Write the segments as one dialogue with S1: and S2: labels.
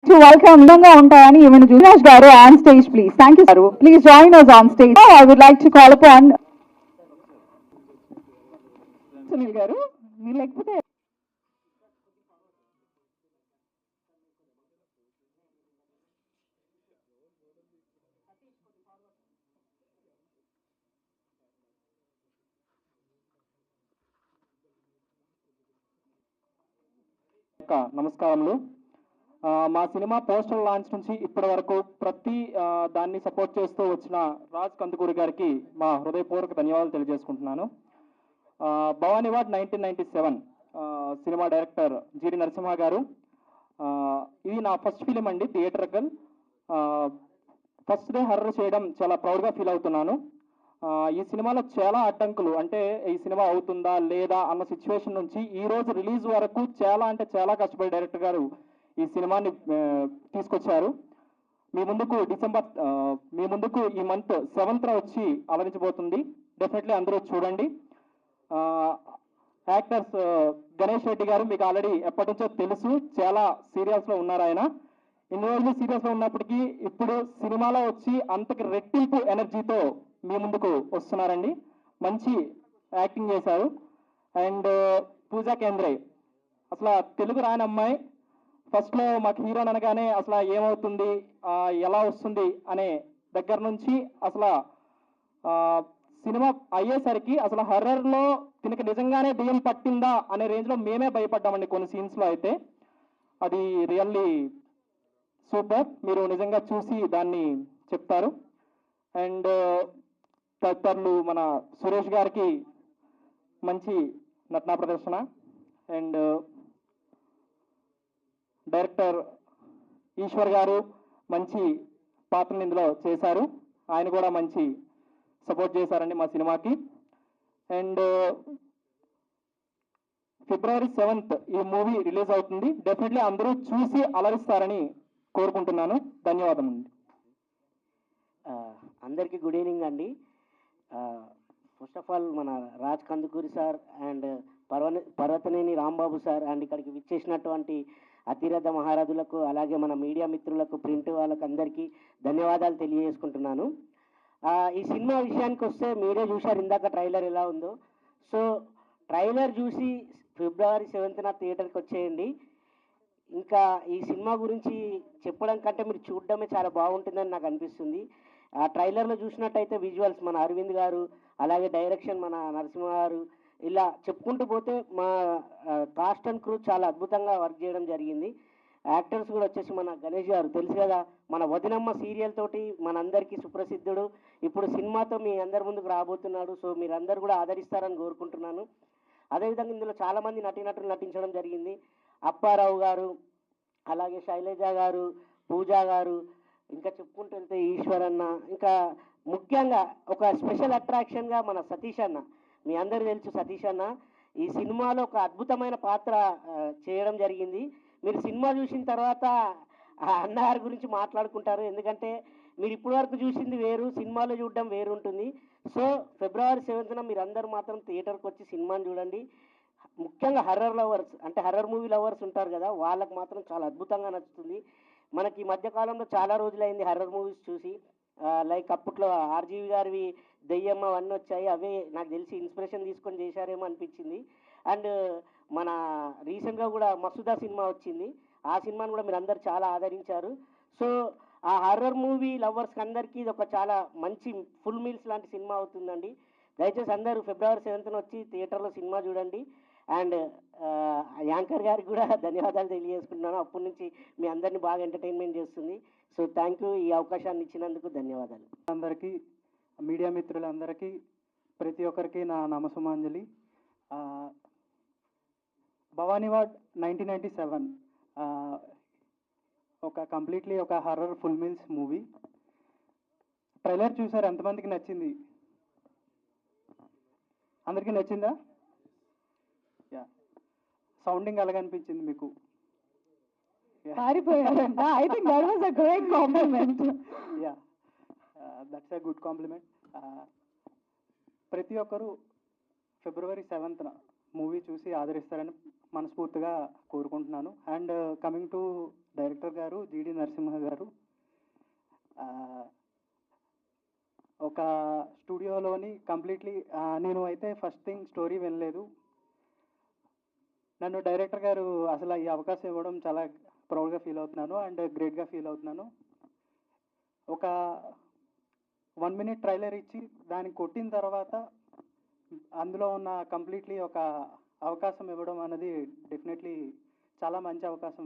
S1: to welcome Nanga Untayani even Junash Garu on stage, please. Thank you, Garu. Please join us on stage. Now I would like to call upon Sunil Garu. We like to
S2: నమస్కారములు. మా cinema poster launch నుంచి ఇప్పటి వరకు ప్రతి దాన్ని support చేస్తూ వచ్చిన రాజ్ కందుకూరి గారికి మా హృదయపూర్వక ధన్యవాదాలు తెలియజేసుకుంటున్నాను. Bhavani ward 1997 cinema director GD Narasimha గారు. ఇది నా ఫస్ట్ ఫిలిం అండి, థియేటర్కల్. ఫస్ట్ డే హర్రర్ చేయడం చాలా ప్రౌడ్గా ఫీల్ అవుతున్నాను. ఈ సినిమాలో చాలా అడ్డంకులు, అంటే ఈ సినిమా అవుతుందా లేదా అన్న సిచ్యువేషన్ నుంచి ఈ రోజు రిలీజ్ వరకు చాలా అంటే చాలా కష్టపడి డైరెక్టర్ గారు ఈ సినిమాని తీసుకొచ్చారు. మీ ముందుకు ఈ మంత్ 7th వచ్చి అలరించబోతుంది. డెఫినెట్లీ అందరూ చూడండి. యాక్టర్స్ గణేష్ రెడ్డి గారు మీకు ఆల్రెడీ ఎప్పటి నుంచో తెలుసు, చాలా సీరియల్స్లో ఉన్నారు ఆయన. ఇన్ని రోజులు సీరియల్స్లో ఉన్నప్పటికీ ఇప్పుడు సినిమాలో వచ్చి అంతకి రెట్టింపు ఎనర్జీతో మీ ముందుకు వస్తున్నారండి. మంచి యాక్టింగ్ చేశారు. అండ్ పూజా కేంద్రే అసలు తెలుగు రాని అమ్మాయి. ఫస్ట్లో మాకు హీరోని అనగానే అసలు ఏమవుతుంది, ఎలా వస్తుంది అనే దగ్గర నుంచి అసలు సినిమా అయ్యేసరికి అసలు హర్రర్లో తినకి నిజంగానే దెయ్యం పట్టిందా అనే రేంజ్లో మేమే భయపడ్డామండి కొన్ని సీన్స్లో. అయితే అది రియల్లీ సూపర్. మీరు నిజంగా చూసి దాన్ని చెప్తారు. అండ్ తదితరులు మన సురేష్ గారికి మంచి నటనా ప్రదర్శన. అండ్ డైరెక్టర్ ఈశ్వర్ గారు మంచి పాత్రను ఇందులో చేశారు. ఆయన కూడా మంచి సపోర్ట్ చేశారండి మా సినిమాకి. అండ్ February 7th ఈ మూవీ రిలీజ్ అవుతుంది. డెఫినెట్లీ అందరూ చూసి అలరిస్తారని కోరుకుంటున్నాను. ధన్యవాదం అండి.
S3: అందరికీ గుడ్ ఈవినింగ్ అండి. ఫస్ట్ ఆఫ్ ఆల్ మన Raj Kandukuri sir and Parvathaneni Rambabu sir and ఇక్కడికి విచ్చేసినటువంటి అతిరథ మహారాజులకు, అలాగే మన మీడియా మిత్రులకు, ప్రింట్ వాళ్ళకు అందరికీ ధన్యవాదాలు తెలియజేసుకుంటున్నాను. ఈ సినిమా విషయానికి వస్తే మీరే చూశారు ఇందాక ట్రైలర్ ఎలా ఉందో. సో ట్రైలర్ చూసి February 7th థియేటర్కి వచ్చేయండి. ఇంకా ఈ సినిమా గురించి చెప్పడం కంటే మీరు చూడడమే చాలా బాగుంటుందని నాకు అనిపిస్తుంది. ఆ ట్రైలర్లో చూసినట్టయితే విజువల్స్ మన అరవింద్ గారు, అలాగే డైరెక్షన్ మన నరసింహ గారు, ఇలా చెప్పుకుంటూ పోతే మా కాస్ట్ అండ్ క్రూ చాలా అద్భుతంగా వర్క్ చేయడం జరిగింది. యాక్టర్స్ కూడా వచ్చేసి మన గణేష్ గారు తెలుసు కదా, మన వదినమ్మ సీరియల్ తోటి మనందరికీ సుప్రసిద్ధుడు. ఇప్పుడు సినిమాతో మీ అందరి ముందుకు రాబోతున్నాడు. సో మీరందరూ కూడా ఆదరిస్తారని కోరుకుంటున్నాను. అదేవిధంగా ఇందులో చాలామంది నటీనటులు నటించడం జరిగింది. అప్పారావు గారు, అలాగే శైలజ గారు, పూజా గారు, ఇంకా చెప్పుకుంటూ వెళ్తే ఈశ్వరన్న, ఇంకా ముఖ్యంగా ఒక స్పెషల్ అట్రాక్షన్గా మన సతీష్ అన్న. మీ అందరూ తెలుసు సతీష్ అన్న ఈ సినిమాలో ఒక అద్భుతమైన పాత్ర చేయడం జరిగింది. మీరు సినిమా చూసిన తర్వాత అన్నగారి గురించి మాట్లాడుకుంటారు. ఎందుకంటే మీరు ఇప్పటి వరకు చూసింది వేరు, సినిమాలో చూడడం వేరు ఉంటుంది. సో February 7th మీరు అందరూ మాత్రం థియేటర్కి వచ్చి సినిమాని చూడండి. ముఖ్యంగా హర్రర్ లవర్స్, అంటే హర్రర్ మూవీ లవర్స్ ఉంటారు కదా, వాళ్ళకి మాత్రం చాలా అద్భుతంగా నచ్చుతుంది. మనకి ఈ మధ్యకాలంలో చాలా రోజులైంది హర్రర్ మూవీస్ చూసి. లైక్ అప్పట్లో ఆర్జీవి గారివి దెయ్యం అవన్నీ వచ్చాయి, అవే నాకు తెలిసి ఇన్స్పిరేషన్ తీసుకొని చేశారేమో అనిపించింది. అండ్ మన రీసెంట్గా కూడా మసూదా సినిమా వచ్చింది, ఆ సినిమాని కూడా మీరు అందరు చాలా ఆదరించారు. సో ఆ హర్రర్ మూవీ లవర్స్కి అందరికీ ఇది ఒక చాలా మంచి ఫుల్ మీల్స్ లాంటి సినిమా అవుతుందండి. దయచేసి అందరూ February 7th వచ్చి థియేటర్లో సినిమా చూడండి. అండ్ యాంకర్ గారికి కూడా ధన్యవాదాలు తెలియజేసుకుంటున్నాను. అప్పటి నుంచి మీ అందరినీ బాగా ఎంటర్టైన్మెంట్ చేస్తుంది. సో థ్యాంక్ యూ, ఈ అవకాశాన్ని ఇచ్చినందుకు ధన్యవాదాలు.
S2: అందరికీ, మీడియా మిత్రులందరికీ, ప్రతి ఒక్కరికి నా నమస్సుమాంజలి. భవానీ వార్డ్ 1997 ఒక కంప్లీట్లీ ఒక horror full meals movie. Trailer చూసారు, ఎంతమందికి నచ్చింది? అందరికీ నచ్చిందా? యా. సౌండింగ్ ఎలాగనిపించింది మీకు?
S1: పారిపోయారంట. I think that was a great compliment.
S2: Yeah, that's a good compliment. ప్రతి ఒక్కరు February 7th
S4: మూవీ చూసి ఆదరిస్తారని మనస్ఫూర్తిగా కోరుకుంటున్నాను. అండ్ కమింగ్ టు డైరెక్టర్ గారు జీడి నరసింహ గారు, ఒక స్టూడియోలోని కంప్లీట్లీ నేను అయితే ఫస్ట్ థింగ్ స్టోరీ వినలేదు. నన్ను డైరెక్టర్ గారు అసలు ఈ అవకాశం ఇవ్వడం చాలా ప్రౌడ్గా ఫీల్ అవుతున్నాను అండ్ గ్రేట్గా ఫీల్ అవుతున్నాను. ఒక 1 minute ట్రైలర్ ఇచ్చి దానికి కొట్టిన తర్వాత అందులో ఉన్న కంప్లీట్లీ ఒక అవకాశం ఇవ్వడం అనేది డెఫినెట్లీ చాలా మంచి అవకాశం.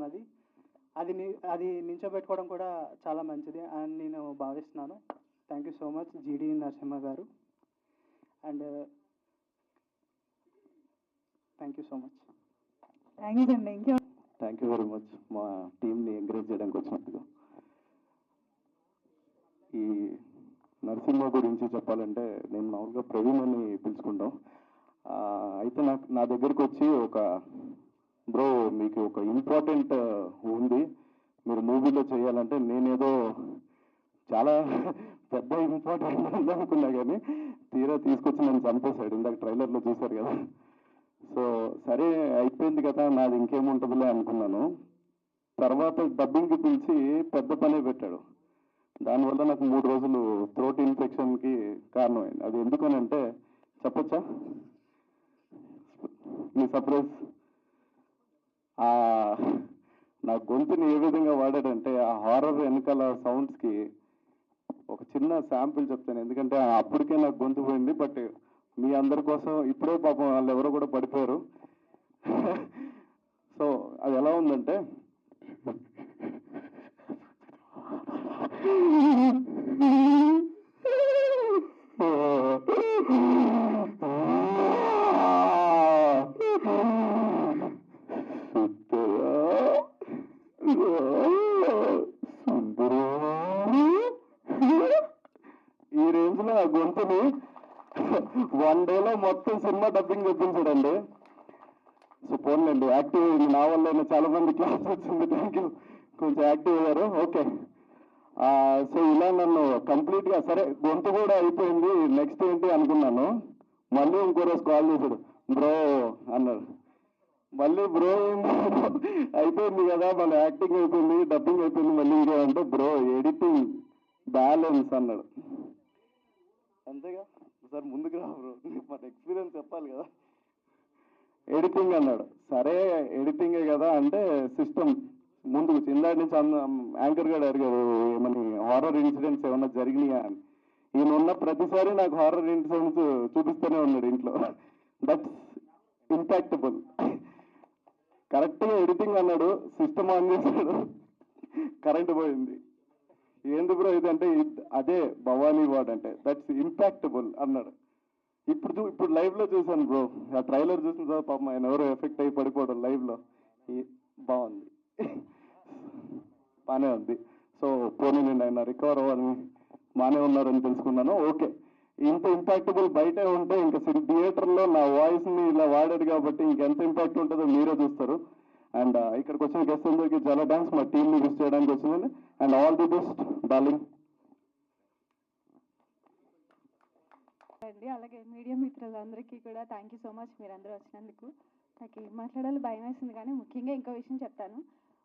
S4: అది నించోబెట్టుకోవడం కూడా చాలా మంచిది అని నేను భావిస్తున్నాను. థ్యాంక్ యూ సో మచ్ జీడి Narasimha garu and thank you so much.
S1: Thanks అండి. ఇంకే
S2: థ్యాంక్ యూ వెరీ మచ్ మా టీంని ఎంకరేజ్ చేయడానికి వచ్చినందుకు. ఈ నరసింహ గురించి చెప్పాలంటే నేను మామూలుగా ప్రవీణ్ అని పిలుచుకుంటాం. అయితే నా దగ్గరికి వచ్చి ఒక బ్రో మీకు ఒక ఇంపార్టెంట్ ఉంది, మీరు మూవీలో చేయాలంటే నేనేదో చాలా పెద్ద ఇంపార్టెంట్ ఉంది అనుకున్నా, కానీ తీరా తీసుకొచ్చి నన్ను చంపేశాడు. ఇందాక ట్రైలర్లో చూశారు కదా. సో సరే అయిపోయింది కదా, నాది ఇంకేముంటుందిలే అనుకున్నాను. తర్వాత డబ్బింగ్కి పిలిచి పెద్ద పనే పెట్టాడు. దానివల్ల నాకు 3 రోజులు థ్రోట్ ఇన్ఫెక్షన్కి కారణమైంది. అది ఎందుకనంటే చెప్పచ్చా మీ సర్ప్రైజ్? నా గొంతుని ఏ విధంగా వాడాడంటే ఆ హారర్ వెనకాల సౌండ్స్కి ఒక చిన్న శాంపిల్ చెప్తాను, ఎందుకంటే అప్పటికే నాకు గొంతు పోయింది. బట్ మీ అందరి కోసం ఇప్పుడే పాపం వాళ్ళు ఎవరో కూడా పడిపోయారు. సో అది ఎలా ఉందంటే ఈ రేంజ్ లో ఆ గొంతుని 1 డేలో మొత్తం సినిమా డబ్బింగ్ చెప్పించాడండి. సో పోన్లేండి, యాక్టివ్ అయింది నా వల్ల. చాలా మంది క్లాస్ వచ్చింది, థ్యాంక్ యూ, కొంచెం యాక్టివ్ అయ్యారు. ఓకే, సో ఇలా నన్ను కంప్లీట్గా సరే గొంతు కూడా అయిపోయింది, నెక్స్ట్ ఏంటి అనుకున్నాను. మళ్ళీ ఇంకో రోజు కాల్ చేశాడు, బ్రో అన్నాడు. మళ్ళీ బ్రో అయిపోయింది కదా, మళ్ళీ యాక్టింగ్ అయిపోయింది, డబ్బింగ్ అయిపోయింది, మళ్ళీ ఇంకేమంటే బ్రో ఎడిటింగ్ బ్యాలెన్స్ అన్నాడు. అంతేగా సార్, ముందుకు రా బ్రో, మన ఎక్స్పీరియన్స్ చెప్పాలి కదా. ఎడిటింగ్ అన్నాడు. సరే ఎడిటింగే కదా అంటే సిస్టమ్ ముందుకు ఇందాక నుంచి యాంకర్ గారు అడిగారు ఏమని హారర్ ఇన్సిడెంట్స్ ఏమన్నా జరిగినాయా అని. ఈయన ఉన్న ప్రతిసారి నాకు హారర్ ఇన్సిడెంట్స్ చూపిస్తూనే ఉన్నాడు ఇంట్లో. That's impactable. కరెక్ట్గా ఎడిటింగ్ అన్నాడు, సిస్టమ్ ఆన్ చేశాడు, కరెంట్ పోయింది. ఏంది బ్రో ఇదంటే అదే భవానీ వార్డ్ అంటే, దట్స్ ఇంపాక్టబుల్ అన్నాడు. ఇప్పుడు లైవ్ లో చూశాను బ్రో, ఆ ట్రైలర్ చూసిన తర్వాత పాపం ఆయన ఎవరో ఎఫెక్ట్ అయ్యి పడిపోవడం లైవ్ లో. బాగుంది, బాగానే ఉంది. సో పోనీ నేను ఆయన రికవర్ అవ్వాలని బాగానే ఉన్నారని తెలుసుకున్నాను. ఓకే, ఇంత ఇంపాక్టబుల్ బయటే ఉంటే ఇంకా థియేటర్లో నా వాయిస్ని ఇలా వాడాడు కాబట్టి ఇంకెంత ఇంపాక్ట్ ఉంటుందో మీరే చూస్తారు. అండ్ ఇక్కడికి వచ్చిన గెస్ట్ అందరికీ చాలా థ్యాంక్స్, మా టీంని విష్ చేయడానికి వచ్చిందండి. And all the best darling.
S5: అండి అలాగే మీడియా మిత్రులందరికీ కూడా థ్యాంక్ యూ సో మచ్ మీరందరూ వచ్చినందుకు. నాకు ఏం మాట్లాడాలో భయం వేసింది, కానీ ముఖ్యంగా ఇంకో విషయం చెప్తాను.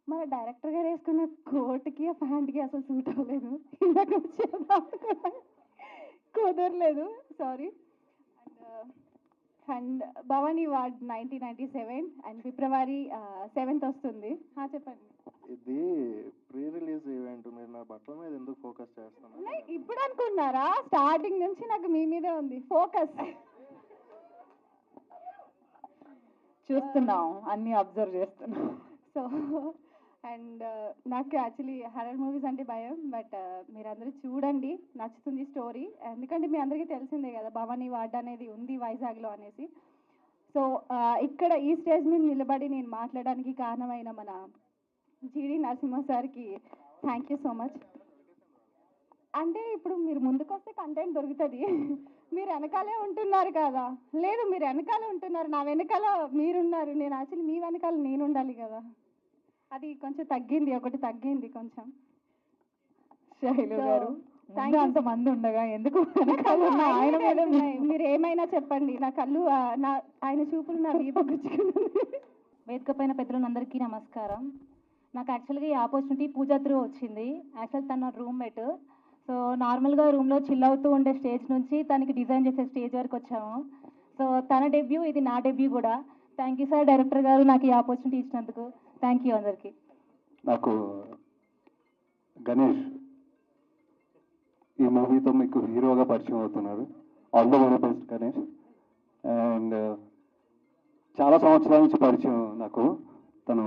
S5: మన డైరెక్టర్ గారు వేసుకున్న కోట్కి ఆ ప్యాంట్కి అసలు సూట్ అవ్వలేదు, ఇందాక కుదరలేదు, sorry. And Bhavani ward 1997 and February 7th వస్తుంది. చెప్పండి.
S6: ఇది ప్రీ రిలీజ్ ఈవెంట్, మీరు నా బట్టల మీద ఎందుకు ఫోకస్ చేస్తున్నారు?
S5: ఇప్పుడు అనుకున్నారా? స్టార్టింగ్ నుంచి నాకు మీ మీదే ఉంది ఫోకస్.
S1: చూస్తున్నాం, అన్ని అబ్జర్వ్ చేస్తున్నాం.
S5: సో అండ్ నాకు యాక్చువల్లీ హర్రర్ మూవీస్ అంటే భయం, బట్ మీరందరూ చూడండి, నచ్చుతుంది స్టోరీ. ఎందుకంటే మీ అందరికీ తెలిసిందే కదా భవానీ వార్డ్ అనేది ఉంది వైజాగ్లో అనేసి. సో ఇక్కడ ఈ స్టేజ్ మీద నిలబడి నేను మాట్లాడడానికి కారణమైన మన జీడి నరసింహ సార్కి థ్యాంక్ యూ సో మచ్. అంటే ఇప్పుడు మీరు ముందుకు వస్తే కంటెంట్ దొరుకుతుంది, మీరు వెనకాలే ఉంటున్నారు కదా. లేదు, మీరు వెనకాలే ఉంటున్నారు, నా వెనకాల మీరున్నారు, నేను యాక్చువల్లీ మీ వెనకాల నేను ఉండాలి కదా. అది కొంచెం తగ్గింది, ఒకటి తగ్గింది కొంచెం.
S1: శైలు గారు ముందు అంత మంది ఉండగా ఎందుకు
S5: నా
S1: వెనకాల
S5: కళ్ళు
S1: ఉన్న ఆయన
S5: ఆయనకే
S1: మీద
S5: వెళ్తున్నాయి. మీరు ఏమైనా చెప్పండి, నా కళ్ళు నా ఆయన చూపులు నా వీపు గుచ్చుకున్నాయి.
S7: వేదిక పైన పెద్దలందరికీ నమస్కారం. నాకు యాక్చువల్గా ఈ ఆపర్చునిటీ పూజా త్రూ వచ్చింది. యాక్చువల్ తన రూమ్మేట్. సో నార్మల్గా రూమ్లో చిల్ అవుతూ ఉండే స్టేజ్ నుంచి తనకి డిజైన్ చేసే స్టేజ్ వరకు వచ్చాము. సో తన డెబ్యూ, ఇది నా డెబ్యూ కూడా. థ్యాంక్ యూ సార్, డైరెక్టర్ గారు నాకు ఈ ఆపర్చునిటీ ఇచ్చినందుకు. థ్యాంక్ యూ అందరికీ.
S6: నాకు గణేష్ ఈ మూవీతో మీకు హీరోగా పరిచయం అవుతున్నారు. All the very best Ganesh. And చాలా సంవత్సరాల నుంచి పరిచయం నాకు. తను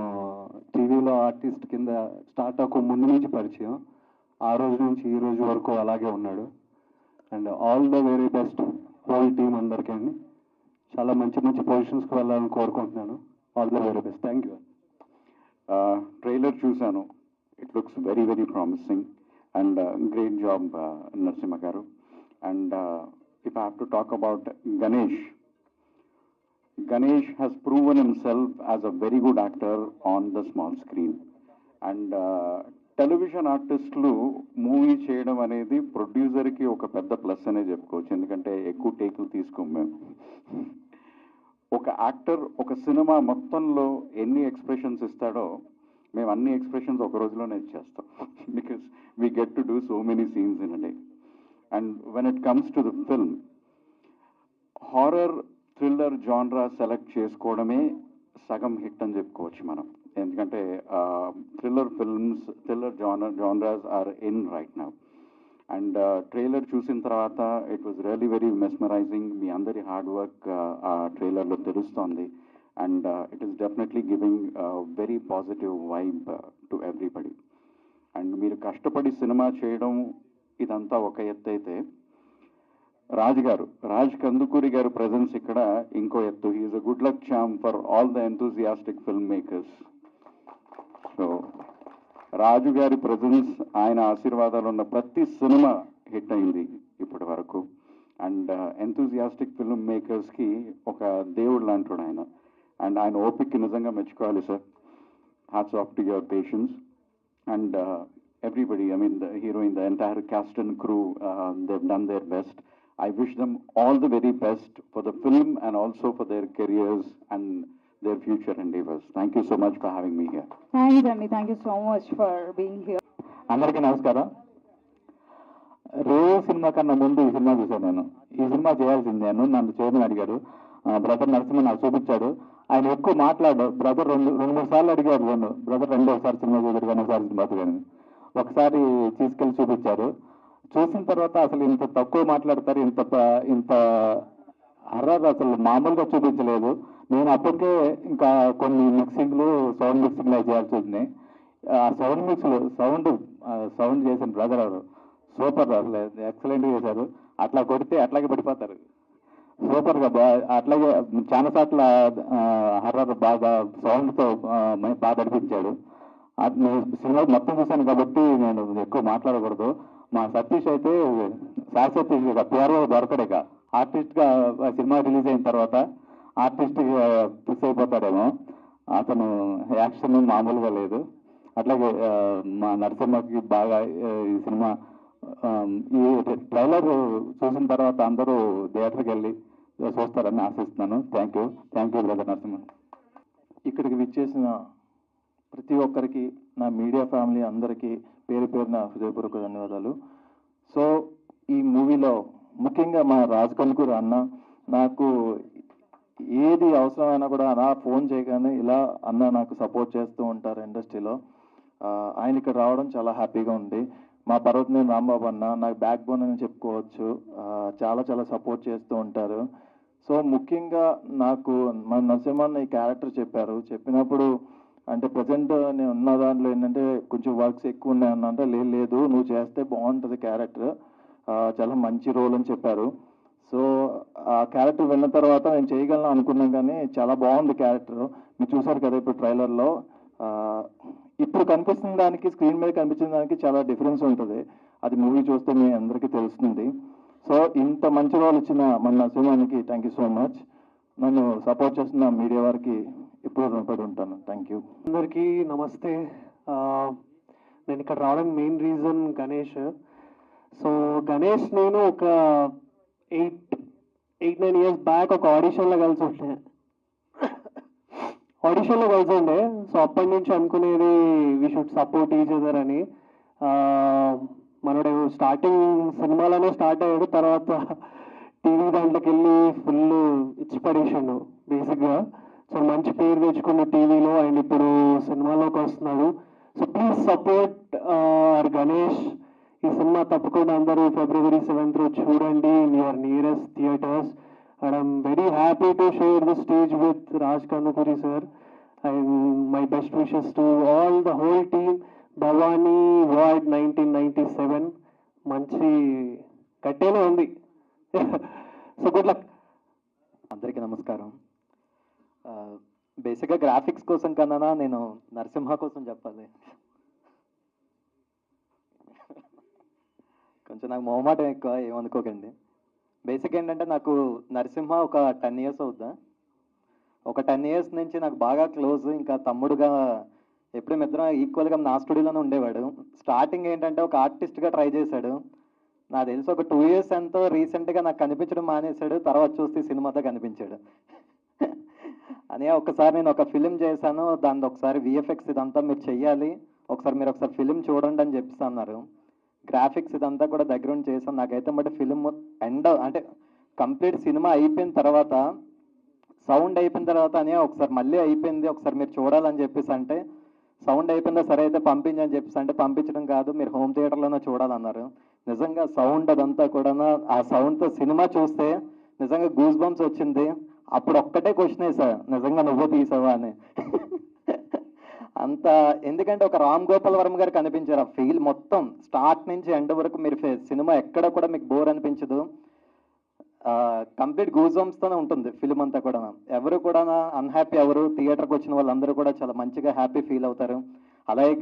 S6: టీవీలో ఆర్టిస్ట్ కింద స్టార్ట్ అవ్వక ముందు నుంచి పరిచయం. ఆ రోజు నుంచి ఈ రోజు వరకు అలాగే ఉన్నాడు. And all the very best whole team అందరికీ అండి. చాలా మంచి మంచి పొజిషన్స్కి వెళ్ళాలని కోరుకుంటున్నాను. All the very best. Thank you.
S8: Trailer చూశాను. It looks very very promising and great job Narasimha garu. And if I have to talk about Ganesh has proven himself as a very good actor on the small screen. And television ఆర్టిస్టులు movie చేయడం అనేది ప్రొడ్యూసర్కి ఒక పెద్ద plus అనే చెప్పుకోవచ్చు. ఎందుకంటే ఎక్కువ టేకులు తీసుకోం మేము. ఒక యాక్టర్ ఒక సినిమా మొత్తంలో ఎన్ని ఎక్స్ప్రెషన్స్ ఇస్తాడో మేము అన్ని ఎక్స్ప్రెషన్స్ ఒక రోజులోనే ఇచ్చేస్తాం. Because we get to do so many scenes in a day. And when it comes to the film, horror thriller genre select చేసుకోవడమే సగం హిట్ అని చెప్పుకోవచ్చు మనం. ఎందుకంటే thriller genres are in right now. And trailer చూసిన తర్వాత it was really very mesmerising. మీ అందరి హార్డ్ వర్క్ ఆ ట్రైలర్లో తెలుస్తోంది. And it is definitely giving very positive vibe to everybody. And మీరు కష్టపడి సినిమా చేయడం ఇదంతా ఒక ఎత్తు అయితే, రాజ్ కందుకూరి గారు ప్రెజెన్స్ ఇక్కడ ఇంకో ఎత్తు. He's a good luck charm for all the enthusiastic film makers. So Raju garu presence, ఆయన ఆశీర్వాదాలు ఉన్న ప్రతి సినిమా హిట్ అయింది ఇప్పటి వరకు. అండ్ ఎంతూజియాస్టిక్ ఫిల్మ్ మేకర్స్కి ఒక దేవుడు లాంటి ఆయన. అండ్ ఆయన ఓపిక్కి నిజంగా మెచ్చుకోవాలి sir. Hats off to your patience. And everybody, I mean the heroine, the entire cast and crew, they've done their best. I wish them all the very best for the film and also for their careers and their future endeavors. Thank you so much for having me here.
S1: Thanks అండి. Thank you so much for being here.
S6: అందరికీ నమస్కారం. రే cinema కన్నా ముందు ఈ cinema చూశాను నేను. ఈ cinema చేయాల్సింది నేను. నన్ను చేయమని అడిగాడు. బ్రదర్ నరసింహ నాకు చూపించాడు. ఆయన ఎక్కువ మాట్లాడాడు. బ్రదర్ రెండు మూడు సార్లు అడిగాడు నన్ను, బ్రదర్ రెండోసారి సినిమా చూద్దరు కానీ ఒకసారి సినిమా కానీ. ఒకసారి తీసుకెళ్ళి చూపించారు. చూసిన తర్వాత అసలు ఇంత తక్కువ మాట్లాడతారు, ఇంత హర్రర్ అసలు మామూలుగా చూపించలేదు. నేను అప్పటికే ఇంకా కొన్ని మిక్సింగ్లు, సౌండ్ మిక్సింగ్లు అవి చేయాల్సి వచ్చినాయి. ఆ సౌండ్ మిక్స్లు సౌండ్ చేసిన బ్రదర్ ఎవరు సూపర్, అసలు ఎక్సలెంట్గా చేశారు. అట్లా కొడితే అట్లాగే పడిపోతారు. సూపర్గా అట్లాగే చాలా సార్లు హర్రర్ బాగా సౌండ్తో బాగా నడిపించాడు. నేను సినిమా మొత్తం చూశాను కాబట్టి నేను ఎక్కువ మాట్లాడకూడదు. మా సతీష్ అయితే శాశ్వత పేరు దొరకడేక ఆర్టిస్ట్గా సినిమా రిలీజ్ అయిన తర్వాత ఆర్టిస్ట్గా ఫిక్స్ అయిపోతాడేమో. అతను యాక్షన్ మామూలుగా లేదు. అట్లాగే మా నరసింహకి బాగా ఈ సినిమా ఈ ట్రైలర్ చూసిన తర్వాత అందరూ థియేటర్కి వెళ్ళి చూస్తారని ఆశిస్తున్నాను. Thank you brother Narasimha.
S9: ఇక్కడికి విచ్చేసిన ప్రతి ఒక్కరికి, నా మీడియా ఫ్యామిలీ అందరికీ పేరు పేరున హృదయపూర్వక ధన్యవాదాలు. సో ఈ మూవీలో ముఖ్యంగా మా రాజ్ కనుకూరు అన్న నాకు ఏది అవసరమైనా కూడా అలా ఫోన్ చేయగానే ఇలా అన్న నాకు సపోర్ట్ చేస్తూ ఉంటారు ఇండస్ట్రీలో. ఆయన ఇక్కడ రావడం చాలా హ్యాపీగా ఉంది. మా పర్వతనేని రాంబాబు అన్న నాకు బ్యాక్ బోన్ అని చెప్పుకోవచ్చు. చాలా సపోర్ట్ చేస్తూ ఉంటారు. సో ముఖ్యంగా నాకు మన నరసింహన్న ఈ క్యారెక్టర్ చెప్పినప్పుడు అంటే ప్రజెంట్ నేను ఉన్న దాంట్లో ఏంటంటే కొంచెం వర్క్స్ ఎక్కువ ఉన్నాయన్నా అంటే లేదు నువ్వు చేస్తే బాగుంటుంది క్యారెక్టర్, చాలా మంచి రోల్ అని చెప్పారు. సో ఆ క్యారెక్టర్ విన్న తర్వాత నేను చేయగలను అనుకున్నాం కానీ చాలా బాగుంది క్యారెక్టర్. మీరు చూసారు కదా ఇప్పుడు ట్రైలర్లో. ఇప్పుడు కనిపిస్తున్న దానికి స్క్రీన్ మీద కనిపించిన దానికి చాలా డిఫరెన్స్ ఉంటుంది. అది మూవీ చూస్తే మీ అందరికీ తెలుస్తుంది. సో ఇంత మంచి రోల్ ఇచ్చిన మన నరసింహానికి థ్యాంక్ యూ సో మచ్. నన్ను సపోర్ట్ చేస్తున్న మీడియా వారికి ఎప్పుడు రుణపడి ఉంటాను. Thank you.
S10: అందరికీ నమస్తే. నేను ఇక్కడ రావడానికి main reason Ganesh.
S4: So Ganesh నేను ఒక 8-9 ఇయర్స్ బ్యాక్ ఒక ఆడిషన్లో కలిసి ఉండే. సో అప్పటి నుంచి అనుకునేది we should support each other అని. మనడు స్టార్టింగ్ సినిమాలోనే స్టార్ట్ అయ్యాడు, తర్వాత టీవీ దాంట్లోకి వెళ్ళి ఫుల్ ఇచ్చి పడేసాడు బేసిక్గా. సో మంచి పేరు తెచ్చుకున్న టీవీలో, అండ్ ఇప్పుడు సినిమాలోకి వస్తున్నాడు. So please support Ganesh. ఈ సినిమా తప్పకుండా అందరూ February 7th చూడండి in your nearest theatres. And I'm very happy to share the stage with Raj Kandukuri sir. And my best wishes to all the whole team. Bhavani ward 1997 మంచి కట్టేనే ఉంది. So good luck.
S9: అందరికీ నమస్కారం. బేసిక్గా graphics కోసం కన్నా నేను నరసింహ కోసం చెప్పాలి. కొంచెం నాకు మొహమాటం ఎక్కువ, ఏమనుకోకండి. బేసిక్ ఏంటంటే నాకు నరసింహ ఒక 10 years అవుద్దా. ఒక 10 years నుంచి నాకు బాగా క్లోజ్, ఇంకా తమ్ముడుగా ఎప్పుడు మిత్రం ఈక్వల్గా నా స్టూడియోలోనే ఉండేవాడు. స్టార్టింగ్ ఏంటంటే ఒక ఆర్టిస్ట్గా ట్రై చేశాడు. నాకు తెలిసి ఒక 2 years ఎంతో రీసెంట్గా నాకు కనిపించడం మానేశాడు. తర్వాత చూస్తే సినిమాతో కనిపించాడు. అని ఒకసారి నేను ఒక ఫిలిం చేశాను, దాన్ని ఒకసారి విఎఫ్ఎక్స్ ఇదంతా మీరు చెయ్యాలి, మీరు ఒకసారి ఫిలిం చూడండి అని చెప్పేసి అన్నారు. గ్రాఫిక్స్ ఇదంతా కూడా దగ్గరుండి చేశాను. నాకైతే బట్ ఫిలిం అంటే కంప్లీట్ సినిమా అయిపోయిన తర్వాత, సౌండ్ అయిపోయిన తర్వాత అని ఒకసారి మళ్ళీ అయిపోయింది, ఒకసారి మీరు చూడాలని చెప్పేసి అంటే, సౌండ్ అయిపోయిందా సరే అయితే పంపించని చెప్పేసి అంటే, పంపించడం కాదు మీరు హోమ్ థియేటర్లోనే చూడాలన్నారు. నిజంగా సౌండ్ అదంతా కూడా, ఆ సౌండ్తో సినిమా చూస్తే నిజంగా గూస్ బంప్స్ వచ్చింది. అప్పుడు ఒక్కటే క్వశ్చన్ వేసా, నిజంగా నువ్వు తీసావా అని. అంత ఎందుకంటే ఒక రామ్ గోపాల్ వర్మ గారు కనిపించారు. ఆ ఫీల్ మొత్తం స్టార్ట్ నుంచి ఎండ్ వరకు మీరు సినిమా ఎక్కడ కూడా మీకు బోర్ అనిపించదు. కంప్లీట్ గూస్ బంప్స్తోనే ఉంటుంది ఫిలిం అంతా కూడా. ఎవరు కూడా అన్హ్యాపీ ఎవరు, థియేటర్కి వచ్చిన వాళ్ళందరూ కూడా చాలా మంచిగా హ్యాపీ ఫీల్ అవుతారు. అలాగే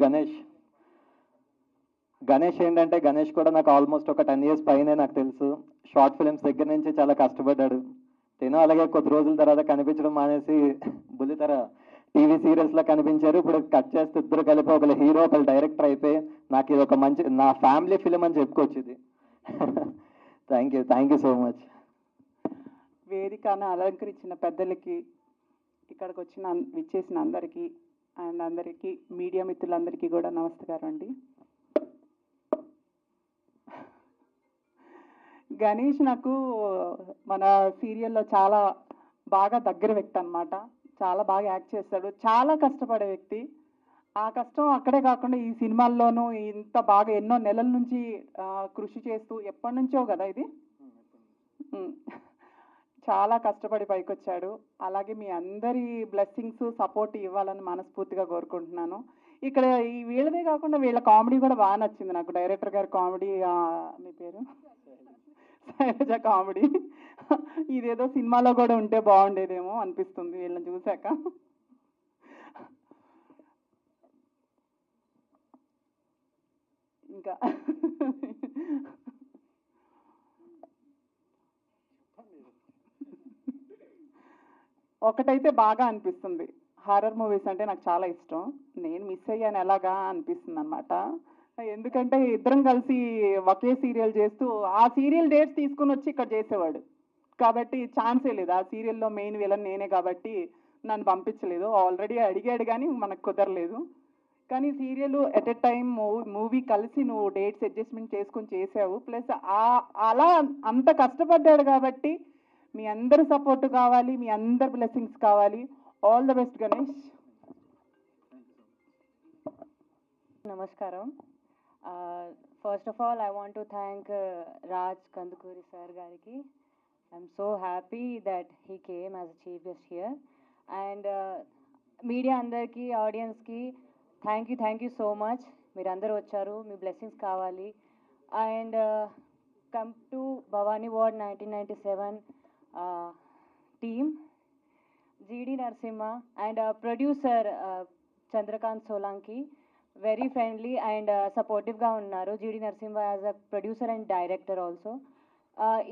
S9: గణేష్ ఏంటంటే గణేష్ కూడా నాకు ఆల్మోస్ట్ ఒక 10 years పైనే నాకు తెలుసు. షార్ట్ ఫిలిమ్స్ దగ్గర నుంచి చాలా కష్టపడ్డాడు. నేను అలాగే కొద్ది రోజుల తర్వాత కనిపించడం మానేసి బుల్లితెర టీవీ సీరియల్స్లో కనిపించారు. ఇప్పుడు కట్ చేస్తే ఇద్దరు కలిపి ఒకరు హీరో ఒకరు డైరెక్టర్ అయిపోయి నాకు ఇది ఒక మంచి నా ఫ్యామిలీ ఫిలిం అని చెప్పుకోవచ్చు ఇది. Thank you so much.
S10: వేదికను అలంకరించిన పెద్దలకి, ఇక్కడికి విచ్చేసిన అందరికీ, అండ్ అందరికీ మీడియా మిత్రులందరికీ కూడా నమస్కారం అండి. గణేష్ నాకు మన సీరియల్లో చాలా బాగా దగ్గర వ్యక్తి అన్నమాట. చాలా బాగా యాక్ట్ చేస్తాడు, చాలా కష్టపడే వ్యక్తి. ఆ కష్టం అక్కడే కాకుండా ఈ సినిమాల్లోనూ ఇంత బాగా ఎన్నో నెలల నుంచి కృషి చేస్తూ, ఎప్పటి నుంచో కదా ఇది, చాలా కష్టపడి పైకొచ్చాడు. అలాగే మీ అందరి బ్లెస్సింగ్స్ సపోర్ట్ ఇవ్వాలని మనస్ఫూర్తిగా కోరుకుంటున్నాను. ఇక్కడ ఈ వీళ్ళదే కాకుండా వీళ్ళ కామెడీ కూడా బాగా నచ్చింది నాకు. డైరెక్టర్ గారి కామెడీ, మీ పేరు శైలజ కామెడీ, ఇదేదో సినిమాలో కూడా ఉంటే బాగుండేదేమో అనిపిస్తుంది వీళ్ళని చూశాక. ఇంకా ఒకటైతే బాగా అనిపిస్తుంది, హారర్ మూవీస్ అంటే నాకు చాలా ఇష్టం. నేను మిస్ అయ్యాను ఎలాగా అనిపిస్తుంది అనమాట. ఎందుకంటే ఇద్దరం కలిసి ఒకే సీరియల్ చేస్తూ ఆ సీరియల్ డేట్స్ తీసుకుని వచ్చి ఇక్కడ చేసేవాడు కాబట్టి ఛాన్సే లేదు. ఆ సీరియల్లో మెయిన్ విలన్ నేనే కాబట్టి నన్ను పంపించలేదు. ఆల్రెడీ అడిగాడు కానీ మనకు కుదరలేదు. కానీ serial at a time movie కలిసి నువ్వు డేట్స్ అడ్జస్ట్మెంట్ చేసుకొని చేసావు. ప్లస్ అలా అంత కష్టపడ్డాడు కాబట్టి మీ అందరి సపోర్ట్ కావాలి, మీ అందరి బ్లెస్సింగ్స్ కావాలి. All the best Ganesh.
S7: నమస్కారం. First of all I want to thank Raj Kandukuri sir గారికి. I'm so happy that he came as a chief guest here. And media అందరికీ, ఆడియన్స్కి థ్యాంక్ యూ సో మచ్. మీరు అందరూ వచ్చారు, మీ బ్లెస్సింగ్స్ కావాలి. And come to Bhavani ward 1997 team, GD Narasimha and producer Chandrakant Solanki very friendly and సపోర్టివ్గా ఉన్నారు. GD Narasimha as a producer and director also.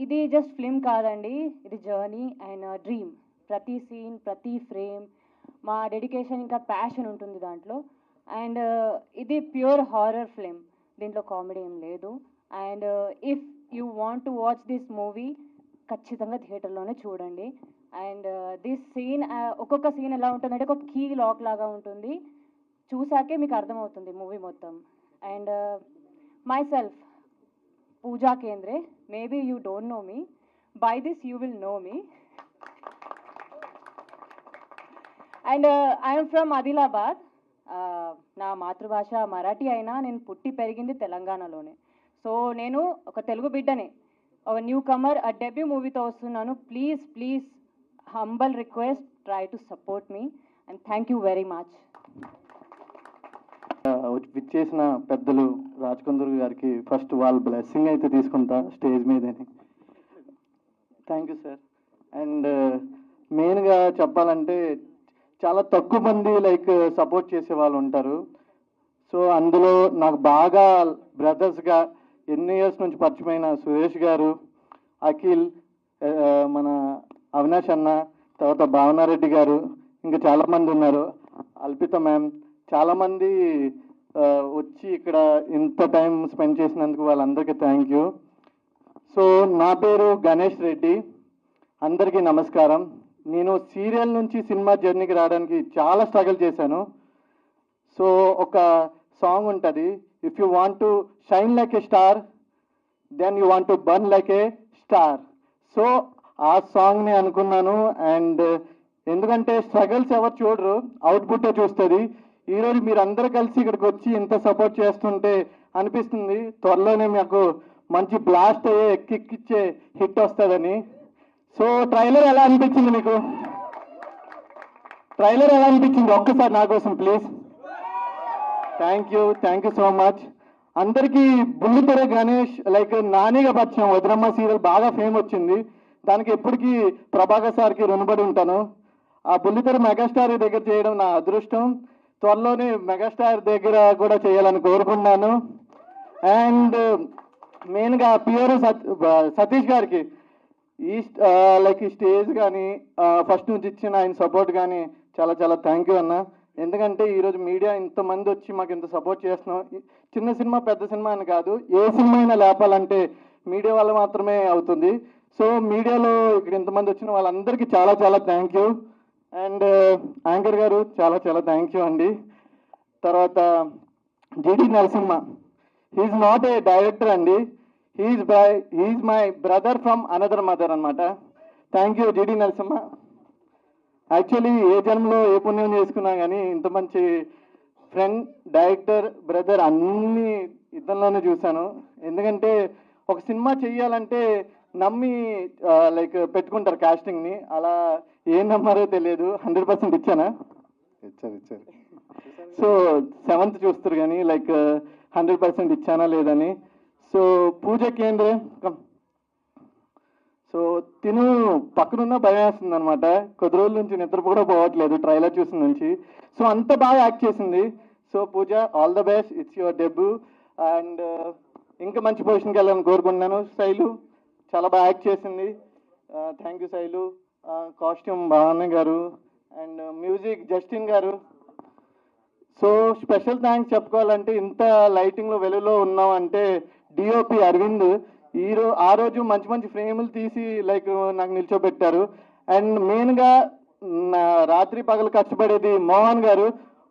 S7: ఇది జస్ట్ ఫిల్మ్ కాదండి, ఇది జర్నీ అండ్ డ్రీమ్. ప్రతి సీన్, ప్రతి ఫ్రేమ్ మా డెడికేషన్ ఇంకా ప్యాషన్ ఉంటుంది దాంట్లో. అండ్ ఇది ప్యూర్ హారర్ ఫిల్మ్, దీంట్లో కామెడీ ఏం లేదు. And if you want to watch this movie ఖచ్చితంగా థియేటర్లోనే చూడండి. అండ్ దిస్ సీన్ ఒక్కొక్క సీన్ ఎలా ఉంటుందంటే ఒక కీ లాక్ లాగా ఉంటుంది, చూసాకే మీకు అర్థమవుతుంది మూవీ మొత్తం. And myself Pooja Kendre, maybe you don't know me, by this you will know me. And I'm from Adilabad. నా మాతృభాష మరాఠీ అయినా నేను పుట్టి పెరిగింది తెలంగాణలోనే. సో నేను ఒక తెలుగు బిడ్డనే, ఒక న్యూ కమర్, ఆ డెబ్యూ మూవీతో వస్తున్నాను. Please please humble request, try to support మీ and thank you very much.
S9: విచ్చేసిన పెద్దలు రాజ్కందూర్ గారికి ఫస్ట్ వాళ్ళ బ్లెస్సింగ్ అయితే తీసుకుంటా స్టేజ్ మీదని. Thank you sir. అండ్ మెయిన్గా చెప్పాలంటే చాలా తక్కువ మంది లైక్ సపోర్ట్ చేసే వాళ్ళు ఉంటారు. సో అందులో నాకు బాగా బ్రదర్స్గా ఎన్ని ఇయర్స్ నుంచి పరిచయమైన సురేష్ గారు, అఖిల్, మన అవినాష్ అన్న, తర్వాత భావనారెడ్డి గారు, ఇంకా చాలామంది ఉన్నారు, అల్పిత మ్యామ్, చాలామంది వచ్చి ఇక్కడ ఇంత టైం స్పెండ్ చేసినందుకు వాళ్ళందరికీ థ్యాంక్ యూ. సో నా పేరు గణేష్ రెడ్డి. అందరికీ నమస్కారం. నేను సీరియల్ నుంచి సినిమా జర్నీకి రావడానికి చాలా స్ట్రగుల్ చేశాను. సో ఒక సాంగ్ ఉంటుంది, if you want to shine like a star then you want to burn like a star. So ఆ సాంగ్ని అనుకున్నాను. అండ్ ఎందుకంటే స్ట్రగల్స్ ఎవరు చూడరు, అవుట్పుట్టే చూస్తుంది. ఈరోజు మీరు అందరూ కలిసి ఇక్కడికి వచ్చి ఇంత సపోర్ట్ చేస్తుంటే అనిపిస్తుంది త్వరలోనే మాకు మంచి బ్లాస్ట్ అయ్యే ఎక్కిచ్చే హిట్ వస్తుందని. సో ట్రైలర్ ఎలా అనిపించింది మీకు? ట్రైలర్ ఎలా అనిపించింది ఒక్కసారి నా కోసం please. Thank you so much. అందరికీ బుల్లితెర గణేష్ లైక్ నానిగా పరిచయం. వదినమ్మ సీరియల్ బాగా ఫేమ్ వచ్చింది, దానికి ఎప్పటికీ ప్రభాకర్ సార్కి రుణపడి ఉంటాను. ఆ బుల్లితెర మెగాస్టార్ దగ్గర చేయడం నా అదృష్టం. త్వరలోనే మెగాస్టార్ దగ్గర కూడా చేయాలని కోరుకున్నాను. అండ్ మెయిన్గా పిఆర్ సతీష్ గారికి ఈ లైక్ ఈ స్టేజ్ కానీ ఫస్ట్ నుంచి ఇచ్చిన ఆయన సపోర్ట్ కానీ చాలా చాలా థ్యాంక్ యూ అన్న. ఎందుకంటే ఈరోజు మీడియా ఇంతమంది వచ్చి మాకు ఇంత సపోర్ట్ చేస్తున్నాం. చిన్న సినిమా పెద్ద సినిమా అని కాదు, ఏ సినిమా అయినా లేపాలంటే మీడియా వల్ల మాత్రమే అవుతుంది. సో మీడియాలో ఇక్కడ ఇంతమంది వచ్చిన వాళ్ళందరికీ చాలా చాలా థ్యాంక్ యూ. అండ్ యాంకర్ గారు చాలా చాలా థ్యాంక్ యూ అండి. తర్వాత GD Narasimha, he's not a director అండి, he's my brother from another mother అనమాట. Thank you GD Narasimha. Actually ఏ జన్మలో ఏ పుణ్యం చేసుకున్నా కానీ ఇంత మంచి ఫ్రెండ్, డైరెక్టర్, బ్రదర్ అన్నీ ఇతనిలోనే చూశాను. ఎందుకంటే ఒక సినిమా చెయ్యాలంటే నమ్మి లైక్ పెట్టుకుంటారు కాస్టింగ్ని, అలా ఏం నమ్మారో తెలియదు. 100% ఇచ్చానా? ఇచ్చారు. సో 7th చూస్తారు కానీ లైక్ 100% ఇచ్చానా లేదని. సో పూజ కేంద్రే, సో తిను పక్కనున్న భయం వేస్తుంది అనమాట. కొద్ది రోజుల నుంచి నిద్ర కూడా పోవట్లేదు ట్రైలర్ చూసిన నుంచి. సో అంత బాగా యాక్ట్ చేసింది. So Pooja, all the best, it's your debut. And ఇంకా మంచి పొజిషన్కి వెళ్ళాలని కోరుకుంటున్నాను. శైలు చాలా బాగా యాక్ట్ చేసింది, థ్యాంక్ యూ శైలు. కాస్ట్యూమ్ భావన గారు అండ్ మ్యూజిక్ జస్టిన్ గారు. సో స్పెషల్ థ్యాంక్స్ చెప్పుకోవాలంటే ఇంత లైటింగ్లో వెలుగులో ఉన్నాం అంటే డిఓపి అరవింద్ ఆ రోజు మంచి మంచి ఫ్రేములు తీసి లైక్ నాకు నిల్చోబెట్టారు. అండ్ మెయిన్గా రాత్రి పగలు కష్టపడేది మోహన్ గారు,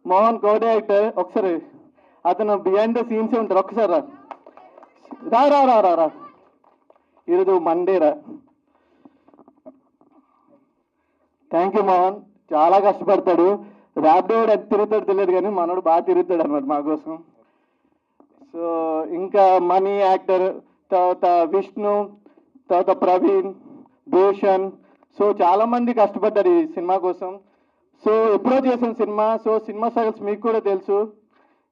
S9: మోహన్ కో డైరెక్టర్. ఒకసారి అతను బిహైండ్ ద సీన్సే ఉంటారు, ఒక్కసారి రా ఈరోజు మండేరా. థ్యాంక్ యూ మోహన్, చాలా కష్టపడతాడు. ర్యాపిడో ఎంత తిరుగుతాడు తెలియదు కానీ మనోడు బాగా తిరుగుతాడు అన్నమాట మా కోసం. సో ఇంకా మనీ యాక్టర్, తర్వాత విష్ణు, తర్వాత ప్రవీణ్, భూషణ్. సో చాలామంది కష్టపడ్డారు ఈ సినిమా కోసం. సో ఎప్పుడో చేసిన సినిమా. సో సినిమా స్ట్రగల్స్ మీకు కూడా తెలుసు.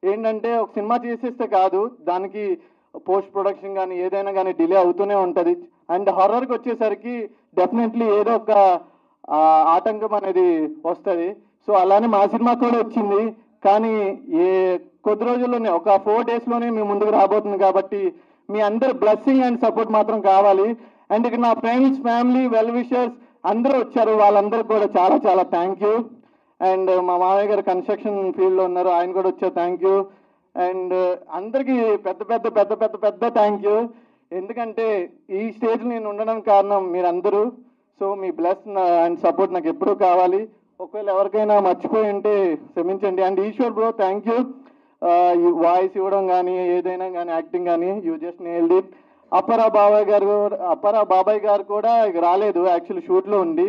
S9: ఏంటంటే ఒక సినిమా చేసేస్తే కాదు, దానికి పోస్ట్ ప్రొడక్షన్ కానీ ఏదైనా కానీ డిలే అవుతూనే ఉంటుంది. అండ్ హారర్కి వచ్చేసరికి డెఫినెట్లీ ఏదో ఒక ఆటంకం అనేది వస్తుంది. సో అలానే మా సినిమా కూడా వచ్చింది, కానీ కొద్ది రోజుల్లోనే ఒక 4 daysలోనే మీ ముందుకు రాబోతుంది. కాబట్టి మీ అందరి బ్లెస్సింగ్ అండ్ సపోర్ట్ మాత్రం కావాలి. అండ్ ఇక్కడ నా ఫ్రెండ్స్, ఫ్యామిలీ, వెల్ విషర్స్ అందరూ వచ్చారు, వాళ్ళందరికీ కూడా చాలా చాలా థ్యాంక్ యూ. అండ్ మా మామయ్య గారు కన్స్ట్రక్షన్ ఫీల్డ్లో ఉన్నారు, ఆయన కూడా వచ్చారు, థ్యాంక్ యూ.
S4: అండ్ అందరికీ పెద్ద పెద్ద పెద్ద పెద్ద పెద్ద థ్యాంక్ యూ. ఎందుకంటే ఈ స్టేజ్ నేను ఉండడానికి కారణం మీరందరూ. సో మీ బ్లెస్ అండ్ సపోర్ట్ నాకు ఎప్పుడూ కావాలి. ఒకవేళ ఎవరికైనా మర్చిపోయి ఉంటే క్షమించండి. And Eshwar bro thank you. Voice ఇవ్వడం కానీ ఏదైనా కానీ యాక్టింగ్ కానీ యూ జస్ట్ నేల్డ్ ఇట్. అప్పరా బాబాయ్ గారు కూడా రాలేదు యాక్చువల్లీ షూట్లో ఉండి.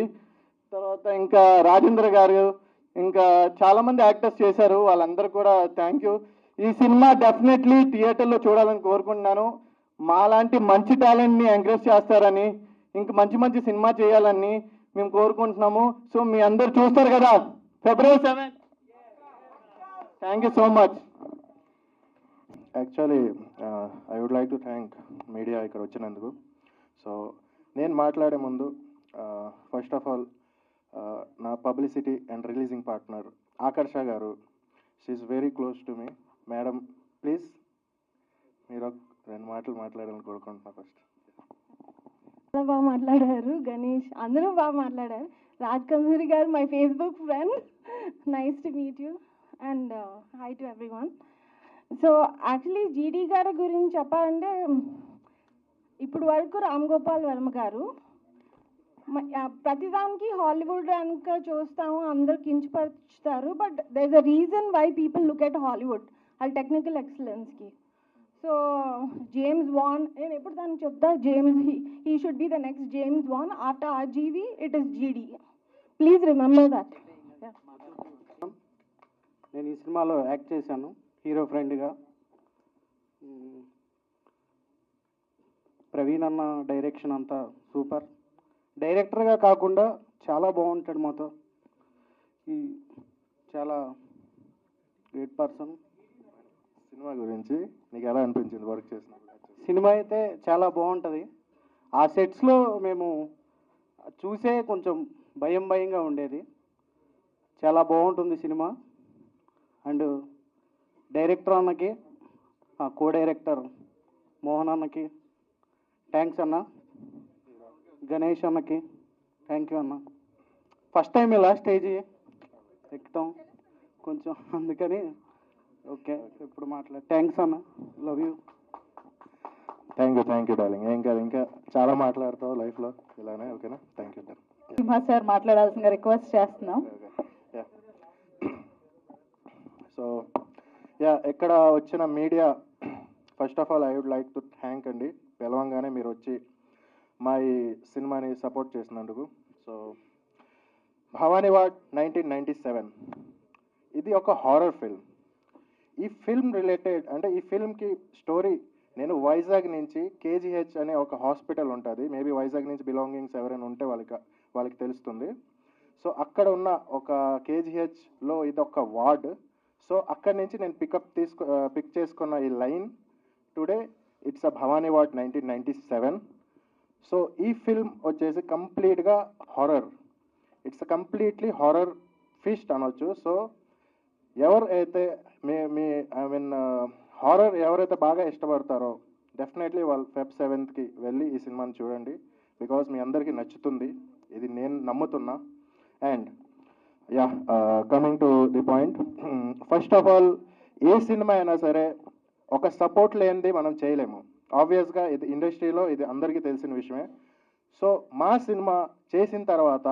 S4: తర్వాత ఇంకా రాజేంద్ర గారు, ఇంకా చాలామంది యాక్టర్స్ చేశారు, వాళ్ళందరూ కూడా థ్యాంక్ యూ. ఈ సినిమా డెఫినెట్లీ థియేటర్లో చూడాలని కోరుకుంటున్నాను. మాలాంటి మంచి టాలెంట్ని ఎంకరేజ్ చేస్తారని, ఇంక మంచి మంచి సినిమా చేయాలని మేము కోరుకుంటున్నాము. సో మీ అందరు చూస్తారు కదా February 7. Thank you so much.
S9: Actually I would like to thank media ఇక్కడ వచ్చినందుకు. సో నేను మాట్లాడే ముందు ఫస్ట్ ఆఫ్ ఆల్ నా publicity and releasing partner Akarsha గారు, she's very close to me. Madam please మీరు రెండు మాటలు మాట్లాడాలని కోరుకుంటున్నా. ఫస్ట్
S5: చాలా బాగా మాట్లాడారు గణేష్, అందరూ బాగా మాట్లాడారు. రాజ్ కందూరి గారు my Facebook friend, nice to meet you and high to everyone. So actually జీడీ గారి గురించి చెప్పాలంటే ఇప్పుడు వరకు రామ్ గోపాల్ వర్మ గారు ప్రతిదానికి హాలీవుడ్ కనుక చూస్తాము, అందరు కించపరుచుతారు. But there is a reason why people look at Hollywood, అది టెక్నికల్ ఎక్సలెన్స్కి. సో జేమ్స్ వాన్, నేను ఎప్పుడు దానికి చెప్తా, he should be the next James Wan. After RGV it is GD. Please remember that.
S4: నేను ఈ సినిమాలో యాక్ట్ చేశాను హీరో ఫ్రెండ్గా. ప్రవీణ్ అన్న డైరెక్షన్ అంతా సూపర్. డైరెక్టర్గా కాకుండా చాలా బాగుంటాడు మాతో. ఈ చాలా గ్రేట్ పర్సన్.
S9: సినిమా గురించి నీకు ఎలా అనిపించింది వర్క్ చేసినప్పుడు?
S4: సినిమా అయితే చాలా బాగుంటుంది. ఆ సెట్స్లో మేము చూసే కొంచెం భయంగా ఉండేది. చాలా బాగుంటుంది సినిమా. అండ్ డైరెక్టర్ అన్నకి, కో డైరెక్టర్ మోహన్ అన్నకి థ్యాంక్స్ అన్న. గణేష్ అన్నకి థ్యాంక్ యూ అన్న. ఫస్ట్ టైం ఇలా స్టేజ్ ఎక్కుతాం కొంచెం, అందుకని ఓకే ఇప్పుడు థ్యాంక్స్ అన్న, love you.
S9: Thank you darling. ఏం కాదు, ఇంకా చాలా మాట్లాడతావు లైఫ్లో ఇలానే. ఓకేనా? Thank you.
S1: సింహా సార్ మాట్లాడాల్సిన రిక్వెస్ట్ చేస్తున్నాం.
S9: సో ఇక్కడ వచ్చిన media, first of all I would like to thank అండి. పిలవంగానే మీరు వచ్చి మా ఈ సినిమాని సపోర్ట్ చేసినందుకు. సో భవానీవాడ్ 1997 ఇది ఒక హారర్ ఫిల్మ్. ఈ ఫిల్మ్ రిలేటెడ్ అంటే ఈ ఫిల్మ్కి స్టోరీ, నేను వైజాగ్ నుంచి కేజీహెచ్ అనే ఒక హాస్పిటల్ ఉంటుంది, మేబీ వైజాగ్ నుంచి బిలాంగింగ్స్ ఎవరైనా ఉంటే వాళ్ళకి తెలుస్తుంది. సో అక్కడ ఉన్న ఒక కేజీహెచ్లో ఇది ఒక వార్డ్. సో అక్కడి నుంచి నేను పిక్ చేసుకున్న ఈ line today it's a Bhavani ward 1997. So ఈ ఫిల్మ్ వచ్చేసి కంప్లీట్గా హారర్. ఇట్స్ కంప్లీట్లీ హారర్ ఫీస్ట్ అనొచ్చు. సో ఎవరైతే హారర్ ఎవరైతే బాగా ఇష్టపడతారో డెఫినెట్లీ వాళ్ళు Feb 7th వెళ్ళి ఈ సినిమాని చూడండి. బికాజ్ మీ అందరికీ నచ్చుతుంది, ఇది నేను నమ్ముతున్నా. And coming to the point, first of all ఏ సినిమా అయినా సరే ఒక సపోర్ట్ లేనిది మనం చేయలేము. ఆబ్వియస్గా ఇది ఇండస్ట్రీలో ఇది అందరికీ తెలిసిన విషయమే. సో మా సినిమా చేసిన తర్వాత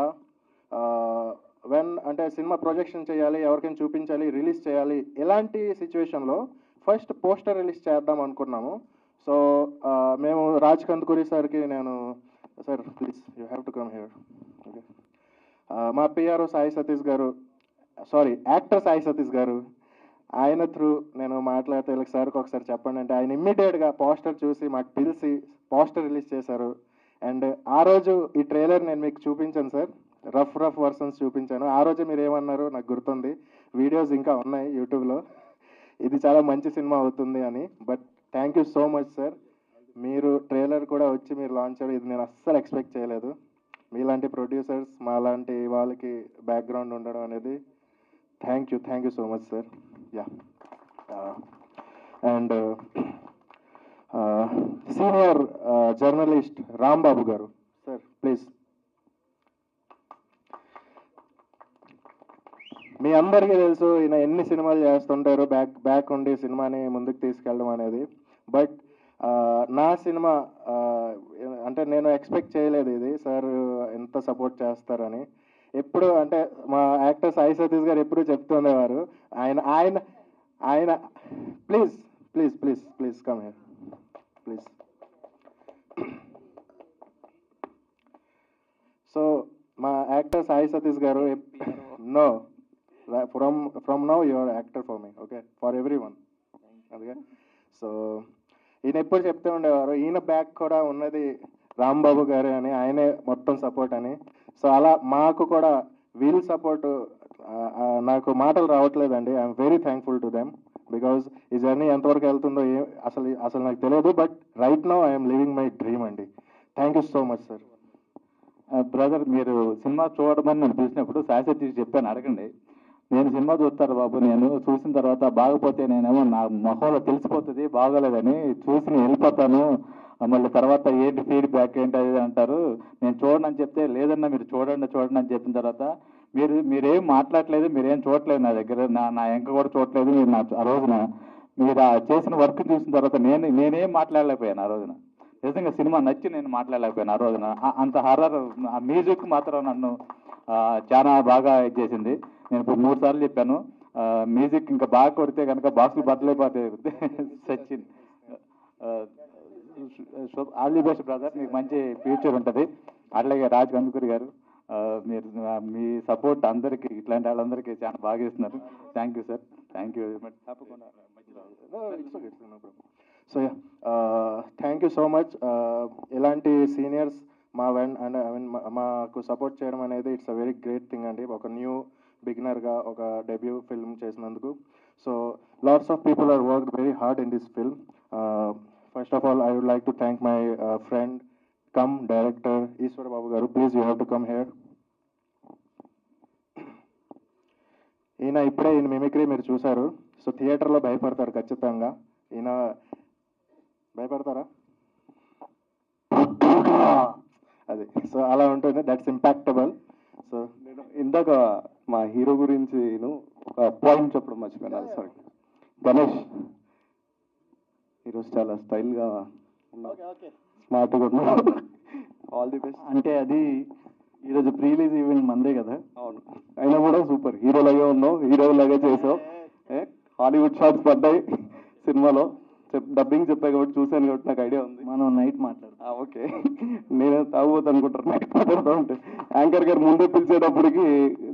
S9: అంటే సినిమా ప్రొజెక్షన్ చేయాలి, ఎవరికైనా చూపించాలి, రిలీజ్ చేయాలి, ఇలాంటి సిచ్యువేషన్లో ఫస్ట్ పోస్టర్ రిలీజ్ చేద్దాం అనుకున్నాము. సో మేము రాజ్ కందుకూరి సార్కి sir please you have to come here. Okay, మా పిఆర్ఓ యాక్టర్ సాయి సతీష్ గారు, ఆయన త్రూ నేను మాట్లాడితే వీళ్ళకి సార్కి ఒకసారి చెప్పండి అంటే ఆయన ఇమ్మీడియట్గా పోస్టర్ చూసి మాకు పిలిచి పోస్టర్ రిలీజ్ చేశారు. అండ్ ఆ రోజు ఈ ట్రైలర్ నేను మీకు చూపించాను సార్, రఫ్ వర్షన్స్ చూపించాను. ఆ రోజు మీరు ఏమన్నారు నాకు గుర్తుంది, వీడియోస్ ఇంకా ఉన్నాయి యూట్యూబ్లో, ఇది చాలా మంచి సినిమా అవుతుంది అని. But thank you so much sir, మీరు ట్రైలర్ కూడా వచ్చి మీరు లాంచ్ చేయడం ఇది నేను అస్సలు ఎక్స్పెక్ట్ చేయలేదు. మీలాంటి ప్రొడ్యూసర్స్ మాలాంటి వాళ్ళకి బ్యాక్గ్రౌండ్ ఉండడం అనేది thank you so much sir. Yeah, and senior journalist Rambabu గారు సార్ ప్లీజ్. మీ అందరికీ తెలుసు ఈయన ఎన్ని సినిమాలు చేస్తుంటారు బ్యాక్ ఉండి సినిమాని ముందుకు తీసుకెళ్ళడం అనేది. బట్ నా సినిమా అంటే నేను ఎక్స్పెక్ట్ చేయలేదు ఇది సార్ ఎంత సపోర్ట్ చేస్తారని. ఎప్పుడు అంటే మా యాక్టర్ సాయి సతీష్ గారు ఎప్పుడు చెప్తుండేవారు, ఆయన ఆయన ఆయన please please please please come here please. So మా యాక్టర్ సాయి సతీష్ గారు know from now your actor for me, okay, for every one. అందుకే సో ఈయన ఎప్పుడు చెప్తూ ఉండేవారు, ఈయన బ్యాక్ కూడా ఉన్నది రాంబాబు గారు అని, ఆయనే మొత్తం సపోర్ట్ అని. సో అలా మాకు కూడా వీళ్ళ సపోర్ట్ నాకు మాటలు రావట్లేదండి. I'm very thankful to them because ఈ జర్నీ ఎంతవరకు వెళ్తుందో అసలు నాకు తెలియదు. But right now I'm living my dream అండి. Thank you so much sir.
S6: Brother, మీరు సినిమా చూడమని నేను చూసినప్పుడు సాయి సతీష్ చెప్పాను, అడగండి. నేను సినిమా చూస్తాను బాబు, నేను చూసిన తర్వాత బాగపోతే నేనేమో నా మొహంలో తెలిసిపోతుంది బాగోలేదని, చూసి నేను వెళ్ళిపోతాను, మళ్ళీ తర్వాత ఏంటి ఫీడ్బ్యాక్ ఏంటి అది అంటారు, నేను చూడండి అని చెప్తే లేదన్నా మీరు చూడండి అని చెప్పిన తర్వాత మీరేం మాట్లాడలేదు, మీరేం చూడలేదు నా దగ్గర, నా ఎంక కూడా చూడలేదు. మీరు ఆ రోజున మీరు చేసిన వర్క్ చూసిన తర్వాత నేనేం మాట్లాడలేకపోయాను ఆ రోజున. నిజంగా సినిమా నచ్చి నేను మాట్లాడలేకపోయాను ఆ రోజున. అంత హర్రర్ ఆ మ్యూజిక్ మాత్రం నన్ను చాలా బాగా ఇచ్చేసింది. నేను ఇప్పుడు 3 సార్లు చెప్పాను, మ్యూజిక్ ఇంకా బాగా కొడితే కనుక బాక్సులు బట్టలైపోతాయి. Sachin, all the best brother, మీకు మంచి ఫ్యూచర్ ఉంటుంది. అట్లాగే రాజ్ కందుకూరి గారు, మీరు మీ సపోర్ట్ అందరికీ ఇట్లాంటి వాళ్ళందరికీ చాలా బాగా ఇస్తున్నారు. Thank you sir, thank you very much. తప్పకుండా.
S9: So thank you so much. ఇలాంటి సీనియర్స్ మాకు సపోర్ట్ చేయడం అనేది it's a very great thing అండి. ఒక న్యూ బిగినర్గా ఒక డెబ్యూ ఫిల్మ్ చేసినందుకు. So lots of people are worked very hard in this film. First of all I would like to thank my friend come director Eshwar Babu garu. Please you have to come here. ఈయన mimicry మీరు చూశారు. So థియేటర్లో భయపడతారు ఖచ్చితంగా. ఈయన భయపడతారా? అది so అలా ఉంటుంది, దట్స్ ఇంపాక్టబుల్. సో
S11: నేను ఇందాక మా హీరో గురించి ఒక పాయింట్ చెప్పడం మర్చిపోయాను, సారీ. గణేష్ ఈరోజు చాలా స్టైల్గా స్మార్ట్గా ఉన్నావు. All the best.
S9: అంటే అది ఈరోజు ప్రీ రిలీజ్ ఈవెంట్ మందే కదా.
S11: అవును, అయినా కూడా సూపర్ హీరోలాగే ఉన్నావు, హీరోలాగే చేసావు. హాలీవుడ్ షాట్స్ పడ్డాయి సినిమాలో. డబ్బింగ్ చెప్పాయి కాబట్టి చూశాను కాబట్టి నాకు ఐడియా ఉంది.
S9: మనం నైట్ మాట్లాడతాం.
S11: ఓకే, నేను తాగుపోతా అనుకుంటాను నైట్ మాట్లాడుతూ ఉంటే. యాంకర్ గారు ముందే పిలిచేటప్పటికి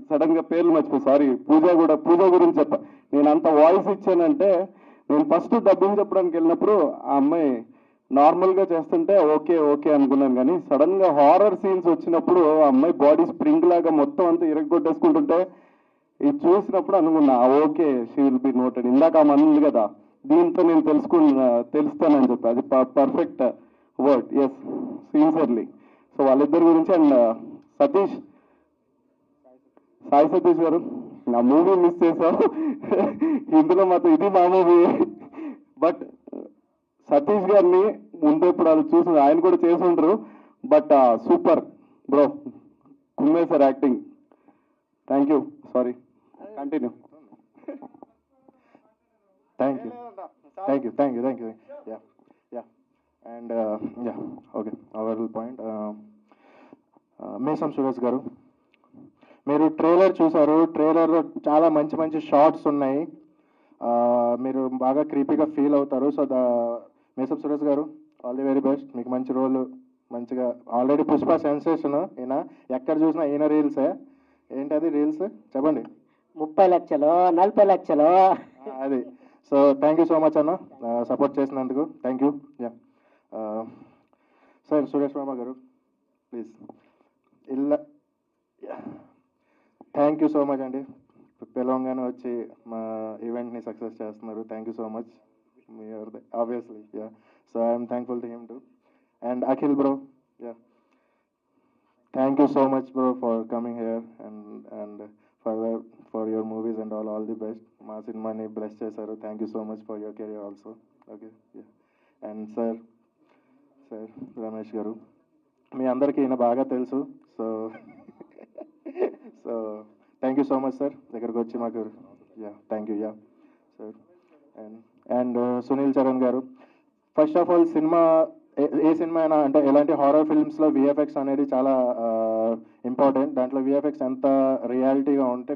S11: సడన్ గా పేర్లు మర్చిపోయి, సారీ పూజ గురించి చెప్పా. నేను అంత వాయిస్ ఇచ్చానంటే, నేను ఫస్ట్ డబ్బింగ్ చెప్పడానికి వెళ్ళినప్పుడు ఆ అమ్మాయి నార్మల్గా చేస్తుంటే ఓకే అనుకున్నాను. కానీ సడన్ గా హారర్ సీన్స్ వచ్చినప్పుడు ఆ అమ్మాయి బాడీ స్ప్రింగ్ లాగా మొత్తం అంతా ఇరగొట్టేసుకుంటుంటే ఇది చూసినప్పుడు అనుకున్నా okay, she will be noted. ఇందాక ఆమె ఉంది కదా, దీంతో నేను తెలుస్తానని చెప్పి, అది perfect word. Yes, sincerely. So వాళ్ళిద్దరి గురించి. అండ్ సాయి సతీష్ గారు, నా మూవీ మిస్ చేశాను ఇందులో మాత్రం, ఇది మా మూవీ. బట్ సతీష్ గారిని ముందు ఇప్పుడు వాళ్ళు చూసి ఆయన కూడా చేసి ఉండరు. బట్ సూపర్ బ్రో, కుమ్మేశారు acting. Thank you. Sorry, continue.
S9: Thank you. Yeah. And okay, our point. Mesam Suresh garu, మీరు ట్రైలర్ చూసారు. ట్రైలర్లో చాలా మంచి షార్ట్స్ ఉన్నాయి. మీరు బాగా క్రీపీగా ఫీల్ అవుతారు. సో మేసం సురేష్ గారు, ఆల్ ది వెరీ బెస్ట్. మీకు మంచి రోల్, మంచిగా. Already Pushpa sensation. ఈయన ఎక్కడ చూసినా ఈయన రీల్సే. ఏంటది రీల్స్ చెప్పండి.
S3: 30 లక్షలు 40 లక్షలు
S9: అది. So thank you so much అన్న, సపోర్ట్ చేసినందుకు. Thank you. Sir Suresh Varma garu, please. Thank you so much అండి. పిలవంగానే వచ్చి మా ఈవెంట్ని సక్సెస్ చేస్తున్నారు. Thank you so much. Obviously, so I'm thankful to him too. And Akhil bro, thank you so much bro for coming here and for your movies and all the best. మా సినిమాని bless చేశారు. Thank you so much for your career also. Okay. And sir Ramesh garu, మీ అందరికీ ఈయన బాగా తెలుసు. So thank you so much sir దగ్గరకు వచ్చి మాకు thank you sir and Sunil Charan garu. First of all సినిమా ఏ సినిమా అయినా అంటే ఎలాంటి హారర్ ఫిల్మ్స్లో విఎఫ్ఎక్స్ అనేది చాలా ఇంపార్టెంట్. దాంట్లో విఎఫ్ఎక్స్ ఎంత రియాలిటీగా ఉంటే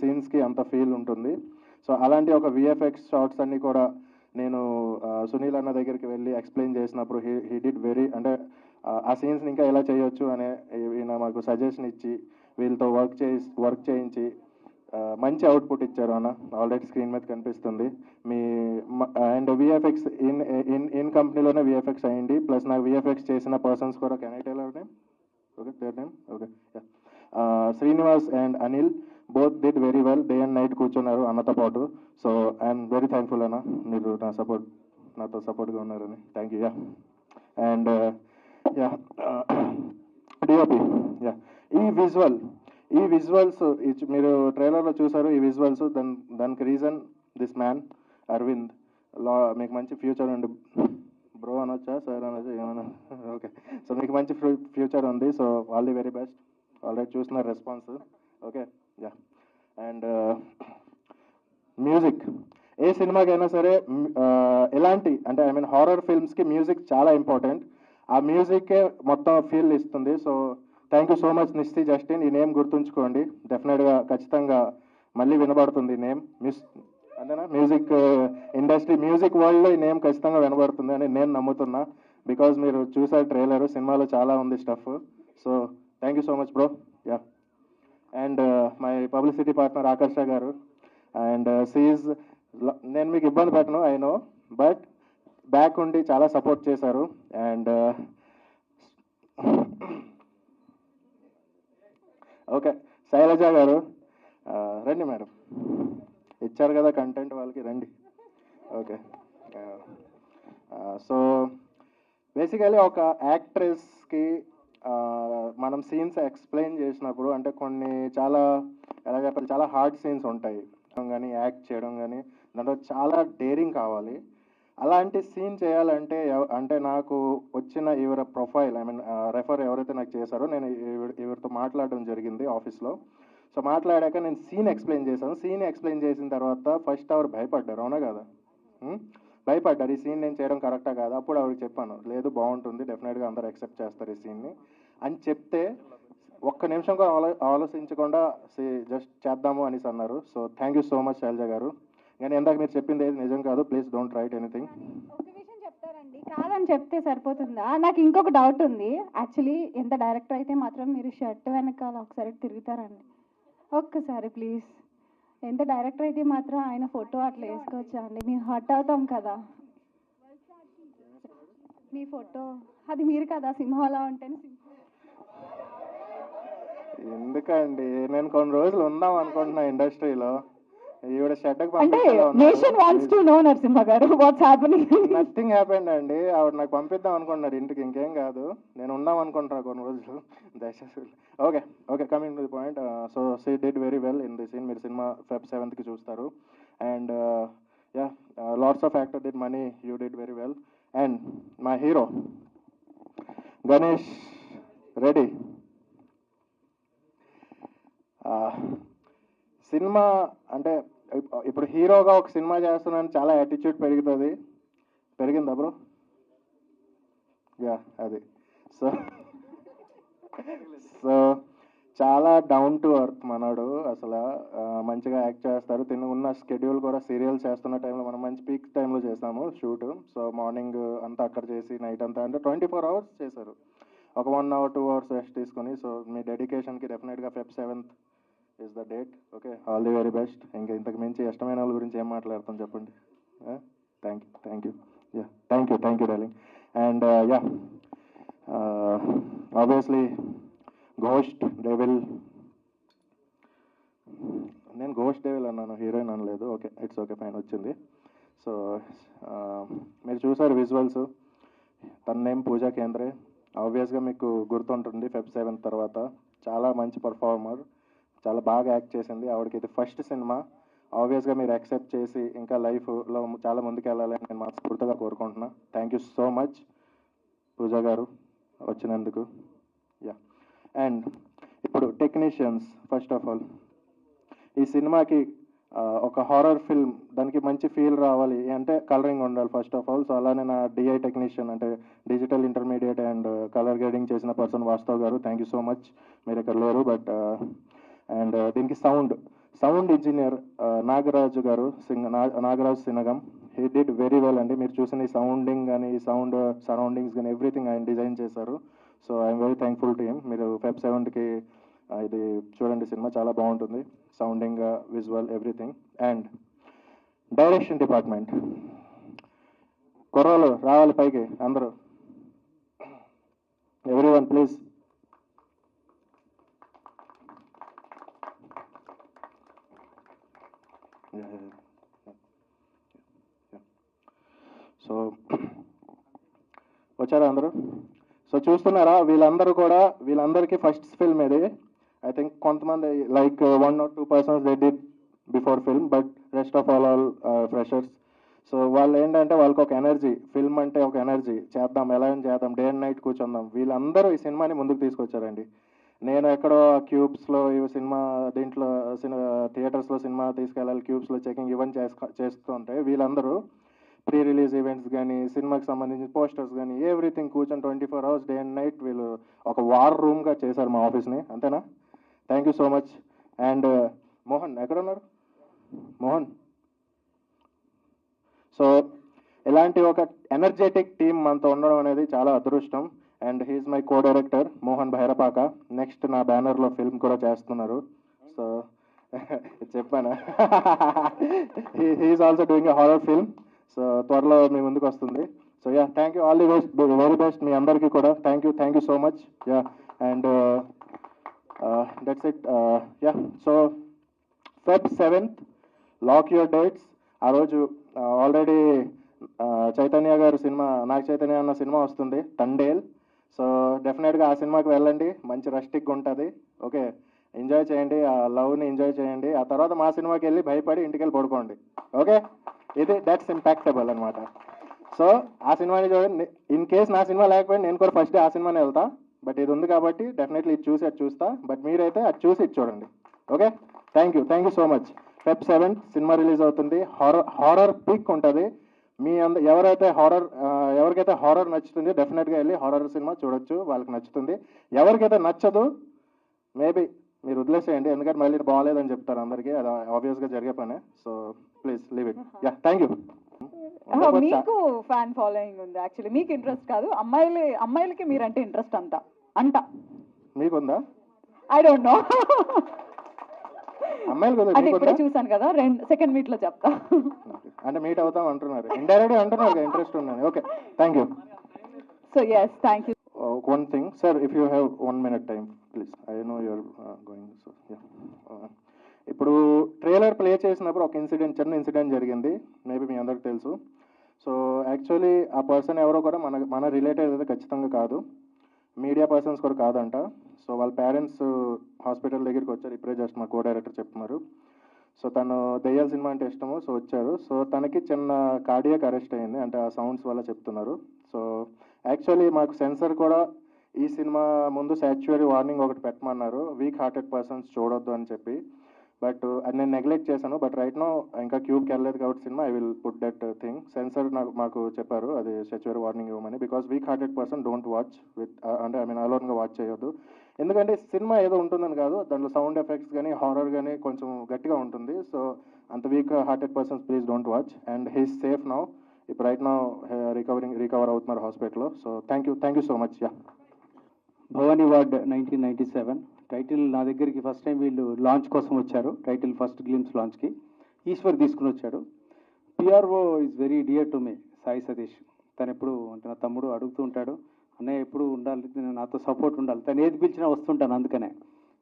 S9: సీన్స్కి అంత ఫీల్ ఉంటుంది. సో అలాంటి ఒక విఎఫ్ఎక్స్ షార్ట్స్ అన్నీ కూడా నేను సునీల్ అన్న దగ్గరికి వెళ్ళి ఎక్స్ప్లెయిన్ చేసినప్పుడు హీ డిడ్ వెరీ అంటే ఆ సీన్స్ని ఇంకా ఎలా చేయొచ్చు అనే ఈయన మాకు సజెషన్ ఇచ్చి వీళ్ళతో వర్క్ చేయించి మంచి అవుట్పుట్ ఇచ్చారు అన్న. ఆల్రెడీ స్క్రీన్ మీద కనిపిస్తుంది మీ అండ్ విఎఫ్ఎక్స్ ఇన్ కంపెనీలోనే విఎఫ్ఎక్స్ అయ్యింది. ప్లస్ నాకు విఎఫ్ఎక్స్ చేసిన పర్సన్స్ కూడా can I tell our name? Okay, their name okay. Srinivas and Anil both did very well. Day and night కూర్చున్నారు అన్నతో పాటు. సో ఐఎమ్ వెరీ థ్యాంక్ఫుల్ అన్న, మీరు నాతో సపోర్ట్గా ఉన్నారని. Thank you. అండ్ డిఓపి ఈ విజువల్స్ మీరు ట్రైలర్లో చూసారు. ఈ విజువల్స్ దానికి రీజన్ దిస్ మ్యాన్ అరవింద్. మీకు మంచి ఫ్యూచర్ ఉంది బ్రో అనొచ్చా సార్ అనొచ్చా ఏమన్నా? ఓకే, సో మీకు మంచి ఫ్యూచర్ ఉంది. So all the very best. Already చూసిన రెస్పాన్స్. ఓకే అండ్ మ్యూజిక్ ఏ సినిమాకైనా సరే ఎలాంటి అంటే ఐ మీన్ హారర్ ఫిల్మ్స్కి మ్యూజిక్ చాలా ఇంపార్టెంట్. ఆ మ్యూజిక్కే మొత్తం ఫీల్ ఇస్తుంది. So thank you so much Nisthi Justin. ఈ నేమ్ గుర్తుంచుకోండి, డెఫినెట్గా ఖచ్చితంగా మళ్ళీ వినబడుతుంది ఈ నేమ్. అంతేనా? మ్యూజిక్ ఇండస్ట్రీ మ్యూజిక్ వరల్డ్లో ఈ నేమ్ ఖచ్చితంగా వినబడుతుంది అని నేను నమ్ముతున్నా. బికాజ్ మీరు చూసారు ట్రైలర్, సినిమాలో చాలా ఉంది stuff. So thank you so much bro. And my publicity partner Akarsha garu. And నేను మీకు ఇబ్బంది పెట్టను ఐ నో, బట్ బ్యాక్ ఉండి చాలా సపోర్ట్ చేశారు. అండ్ ఓకే, శైలజ గారు రండి మేడం, ఇచ్చారు కదా కంటెంట్ వాళ్ళకి, రండి. ఓకే, సో బేసికలీ ఒక యాక్ట్రెస్కి మనం సీన్స్ ఎక్స్ప్లెయిన్ చేసినప్పుడు అంటే కొన్ని చాలా ఎలా చెప్పాలి, చాలా హార్డ్ సీన్స్ ఉంటాయి కానీ యాక్ట్ చేయడం కానీ దాంట్లో చాలా డేరింగ్ కావాలి. అలాంటి సీన్ చేయాలంటే అంటే నాకు వచ్చిన ఎవరి ప్రొఫైల్ ఐ మీన్ రెఫర్ ఎవరైతే నాకు చేశారో నేను ఎవరితో మాట్లాడడం జరిగింది ఆఫీస్లో. సో మాట్లాడాక నేను సీన్ ఎక్స్ప్లెయిన్ చేశాను. సీన్ ఎక్స్ప్లెయిన్ చేసిన తర్వాత ఫస్ట్ అవర్ భయపడ్డారు, అవునా కదా? భయపడ్డారు ఈ సీన్ నేను చేయడం కరెక్టా కాదా. అప్పుడు ఆవిడకి చెప్పాను, లేదు బాగుంటుంది, డెఫినెట్గా అందరూ యాక్సెప్ట్ చేస్తారు ఈ సీన్ని అని చెప్తే ఒక్క నిమిషం కూడా ఆలోచించకుండా జస్ట్ చేద్దాము అనేసి అన్నారు. So thank you so much Shailaja garu. కానీ ఇందాక మీరు చెప్పింది ఏది నిజం కాదు, ప్లీజ్ డోంట్ రైట్ ఎనీథింగ్.
S5: ఒక విషయం చెప్తారండి, కాదని చెప్తే సరిపోతుందా? నాకు ఇంకొక డౌట్ ఉంది. యాక్చువల్లీ ఎంత డైరెక్టర్ అయితే మాత్రం మీరు షర్ట్ వెనకాల ఒకసారి తిరుగుతారండి ఒక్కసారి ప్లీజ్. ఎంత డైరెక్టర్ అయితే మాత్రం ఆయన ఫోటో అట్లా వేసుకోవచ్చా అండి? మేము హర్ట్ అవుతాం కదా. మీ ఫోటో అది మీరు కదా సింహాలా ఉంటేనే.
S9: ఎందుకండి నేను కొన్ని రోజులు ఉందాం అనుకుంటున్నా ఇండస్ట్రీలో. ఈవిడ షెడ్కి
S1: అంటే nation wants to know Narasimha గారు వాట్స్ హ్యాపెనింగ్.
S9: నథింగ్ హ్యాపెండ్ అండి. ఆవిడ నాకు పంపిద్దాం అనుకుంటున్నారు ఇంటికి, ఇంకేం కాదు. నేను ఉందాం అనుకుంటున్నా కొన్ని రోజులు దయచేసి. Okay okay, coming to the point. So she did very well in the scene. మీరు సినిమా Feb 7th చూస్తారు. And lots of actor did many, you did very well. And మా హీరో గణేష్ రెడ్డి. సినిమా అంటే ఇప్పుడు హీరోగా ఒక సినిమా చేస్తున్నాను చాలా attitude పెరిగిందా బ్రో? అది సో చాలా డౌన్ టు ఎర్త్ మనోడు. అసలు మంచిగా యాక్ట్ చేస్తారు. ఉన్న షెడ్యూల్ కూడా సీరియల్ చేస్తున్న టైంలో మనం మంచి పీక్ టైంలో చేసాము షూట్. సో మార్నింగ్ అంతా అక్కడ చేసి నైట్ అంతా అంటే 24 hours చేశారు. ఒక 1 hour 2 hours రెస్ట్ తీసుకొని. సో మీ డెడికేషన్కి డెఫినెట్గా Feb 7th is the date. Okay, all the very best. ఇంతకు మించి ఇష్టమైన వాళ్ళ గురించి ఏం మాట్లాడతాం చెప్పండి. Thank you darling. And obviously ghost devil. నేను ఘోస్ట్ డెవిల్ అన్నాను, హీరోయిన్ అనలేదు. ఓకే, ఇట్స్ ఓకే, ఫైన్, వచ్చింది. సో మీరు చూసారు విజువల్స్. తన నేమ్ పూజా కేంద్రే. ఆబ్వియస్గా మీకు గుర్తుంటుంది Feb 7th తర్వాత. చాలా మంచి పర్ఫార్మర్, చాలా బాగా యాక్ట్ చేసింది. ఆవిడకి ఇది ఫస్ట్ సినిమా. ఆబ్వియస్గా మీరు యాక్సెప్ట్ చేసి ఇంకా లైఫ్లో చాలా ముందుకు వెళ్ళాలని నేను మనస్ఫూర్తిగా కోరుకుంటున్నా. థ్యాంక్ యూ సో మచ్ పూజా గారు వచ్చినందుకు. అండ్ ఇప్పుడు టెక్నీషియన్స్, ఫస్ట్ ఆఫ్ ఆల్ ఈ సినిమాకి ఒక హారర్ ఫిల్మ్, దానికి మంచి ఫీల్ రావాలి అంటే కలరింగ్ ఉండాలి ఫస్ట్ ఆఫ్ ఆల్. సో అలానే నా డిఐ టెక్నీషియన్ అంటే digital intermediate and colour grading చేసిన పర్సన్ వాస్తవ్ గారు, థ్యాంక్ యూ సో మచ్. మీరు ఇక్కడ లేరు బట్ అండ్ దీనికి సౌండ్ ఇంజనీర్ నాగరాజు గారు, Nagaraju Sinagam, he did very well అండి. మీరు చూసిన ఈ సౌండింగ్ కానీ ఈ సౌండ్ సరౌండింగ్స్ కానీ ఎవ్రీథింగ్ ఆయన డిజైన్ చేశారు. So I'm very thankful to him. మీరు Feb 7కి ఇది చూడండి, సినిమా చాలా బాగుంటుంది, sounding, visual, everything. And direction department కుర్రాలు రావాలి పైకి అందరూ, ఎవ్రీవన్ ప్లీజ్. సో వచ్చారా అందరూ? సో చూస్తున్నారా, వీళ్ళందరికీ ఫస్ట్ ఫిల్మ్ ఇది. ఐ థింక్ కొంతమంది like 1 or 2 persons they did before film, but rest of all freshers. So వాళ్ళు ఏంటంటే వాళ్ళకి ఒక ఎనర్జీ, ఫిల్మ్ అంటే ఒక ఎనర్జీ, చేద్దాం ఎలా చేద్దాం, డే అండ్ నైట్ కూర్చుందాం. వీళ్ళందరూ ఈ సినిమాని ముందుకు తీసుకొచ్చారండి. నేను ఎక్కడో క్యూబ్స్లో ఈ సినిమా దీంట్లో థియేటర్స్లో సినిమా తీసుకెళ్ళాలి, క్యూబ్స్లో చెకింగ్ ఇవన్నీ చేస్తుంటే వీళ్ళందరూ ప్రీ రిలీజ్ ఈవెంట్స్ కానీ సినిమాకి సంబంధించిన పోస్టర్స్ కానీ ఎవ్రీథింగ్ కూర్చొని 24 hours డే అండ్ నైట్ వీళ్ళు ఒక వార్ రూమ్గా చేశారు మా ఆఫీస్ని. అంతేనా? Thank you so much. And Mohan ఎక్కడ ఉన్నారు? మోహన్. సో ఇలాంటి ఒక ఎనర్జెటిక్ టీమ్ మనతో ఉండడం అనేది చాలా అదృష్టం. And he's my co director Mohan Bhairapaka. Next నా బ్యానర్లో ఫిల్మ్ కూడా చేస్తున్నారు. సో చెప్పానా, he's also doing a horror film. So త్వరలో మీ ముందుకు వస్తుంది. So yeah, thank you, all the best, very best మీ అందరికీ కూడా. Thank you so much. Yeah, and that's it. Yeah, so Feb 7th lock your dates. ఆ రోజు already Chaitanya గారు సినిమా, నాగ చైతన్య అన్న సినిమా వస్తుంది, తండేల్. సో డెఫినెట్గా ఆ సినిమాకి వెళ్ళండి, మంచి రస్టిక్గా ఉంటుంది. ఓకే, ఎంజాయ్ చేయండి, ఆ లవ్ని ఎంజాయ్ చేయండి. ఆ తర్వాత మా సినిమాకి వెళ్ళి భయపడి ఇంటికి వెళ్ళి పడుకోండి. ఓకే, ఇది దట్స్ ఇంపాక్టబుల్ అనమాట. సో ఆ సినిమాని చూడండి. ఇన్ కేస్ నా సినిమా లేకపోయినా నేను కూడా ఫస్ట్ డే ఆ సినిమానే వెళ్తా, బట్ ఇది ఉంది కాబట్టి డెఫినెట్లీ ఇది చూసి అది చూస్తా. బట్ మీరైతే అది చూసి ఇది చూడండి. Okay, thank you so much. Feb 7th cinema release అవుతుంది. హారర్ పీక్ ఉంటుంది. మీ ఎవరైకైతే హారర్ నచ్చుతుంది డెఫినెట్గా వెళ్ళి హారర్ సినిమా చూడొచ్చు, వాళ్ళకి నచ్చుతుంది. ఎవరికైతే నచ్చదు మేబీ మీరు వదిలేసేయండి, ఎందుకంటే మళ్ళీ బాగాలేదని చెప్తారు అందరికీ, అది ఆబ్వియస్గా జరిగే పనే. So please leave it. Yeah, thank you.
S10: మీకు ఫ్యాన్ ఫాలోయింగ్ ఉంది యాక్చువల్లీ, మీకు ఇంట్రెస్ట్ కాదు, అమ్మాయిలకి మీరంటే ఇంట్రెస్ట్ అంట
S9: మీకుందా?
S10: ఐ డోంట్ నో,
S9: అమ్మాయిలు
S10: అంటే ఇప్పుడే చూసాను కదా, సెకండ్ మీట్ లో చెప్తా.
S9: అంటే మీట్ అవుతాం అంటున్నారు, ఇండైరెక్ట్ అంటున్నారు ఇంట్రెస్ట్ ఉందని. Okay, thank you.
S10: So yes, thank you.
S9: One thing, sir, if you have 1 minute time, please. I know you're going, so yeah. ఇప్పుడు ట్రైలర్ ప్లే చేసినప్పుడు ఒక చిన్న ఇన్సిడెంట్ జరిగింది, మేబీ మీ అందరికి తెలుసు. సో యాక్చువల్లీ ఆ పర్సన్ ఎవరో కూడా మన రిలేటెడ్ అయితే ఖచ్చితంగా కాదు, మీడియా పర్సన్స్ కూడా కాదంట. సో వాళ్ళ పేరెంట్స్ హాస్పిటల్ దగ్గరికి వచ్చారు, ఇప్పుడే జస్ట్ మా కో డైరెక్టర్ చెప్తున్నారు. సో తను దెయ్యాల సినిమా అంటే ఇష్టము, సో వచ్చారు. సో తనకి చిన్న కార్డియాక్ అరెస్ట్ అయింది, అంటే ఆ సౌండ్స్ వల్ల చెప్తున్నారు. సో యాక్చువల్లీ మాకు సెన్సర్ కూడా ఈ సినిమా ముందు సాచ్యురీ వార్నింగ్ ఒకటి పెట్టమన్నారు, వీక్ హార్టెడ్ పర్సన్స్ చూడొద్దు అని చెప్పి. బట్ అది నేను నెగ్లెక్ట్ చేశాను. బట్ రైట్ నో ఇంకా క్యూబ్కి వెళ్ళలేదు కాబట్టి cinema, I will put that thing. Sensor మాకు చెప్పారు అది సాచ్యురీ వార్నింగ్ ఇవ్వమని, because weak hearted person don't watch with, అంటే ఐ మీన్ అలోన్గా వాచ్ చేయొద్దు. ఎందుకంటే సినిమా ఏదో ఉంటుందని కాదు, దాంట్లో సౌండ్ ఎఫెక్ట్స్ కానీ హారర్ కానీ కొంచెం గట్టిగా ఉంటుంది. సో అంత weak hearted persons please don't watch. And he's safe now, ఇప్పుడు రైట్ నౌ రికవర్ అవుతున్నారు హాస్పిటల్లో. So thank you so much. Yeah,
S12: Bhavani ward 1997 title నా దగ్గరికి ఫస్ట్ టైం వీళ్ళు లాంచ్ కోసం వచ్చారు, టైటిల్ ఫస్ట్ గ్లిమ్స్ లాంచ్కి ఈశ్వర్ తీసుకుని వచ్చాడు. PRO is very dear to me, Sai Satish. తను ఎప్పుడు అంటే నా తమ్ముడు అడుగుతూ ఉంటాడు, అన్నయ్య ఎప్పుడు ఉండాలి, నాతో సపోర్ట్ ఉండాలి, తను ఏది పిలిచినా వస్తుంటాను. అందుకనే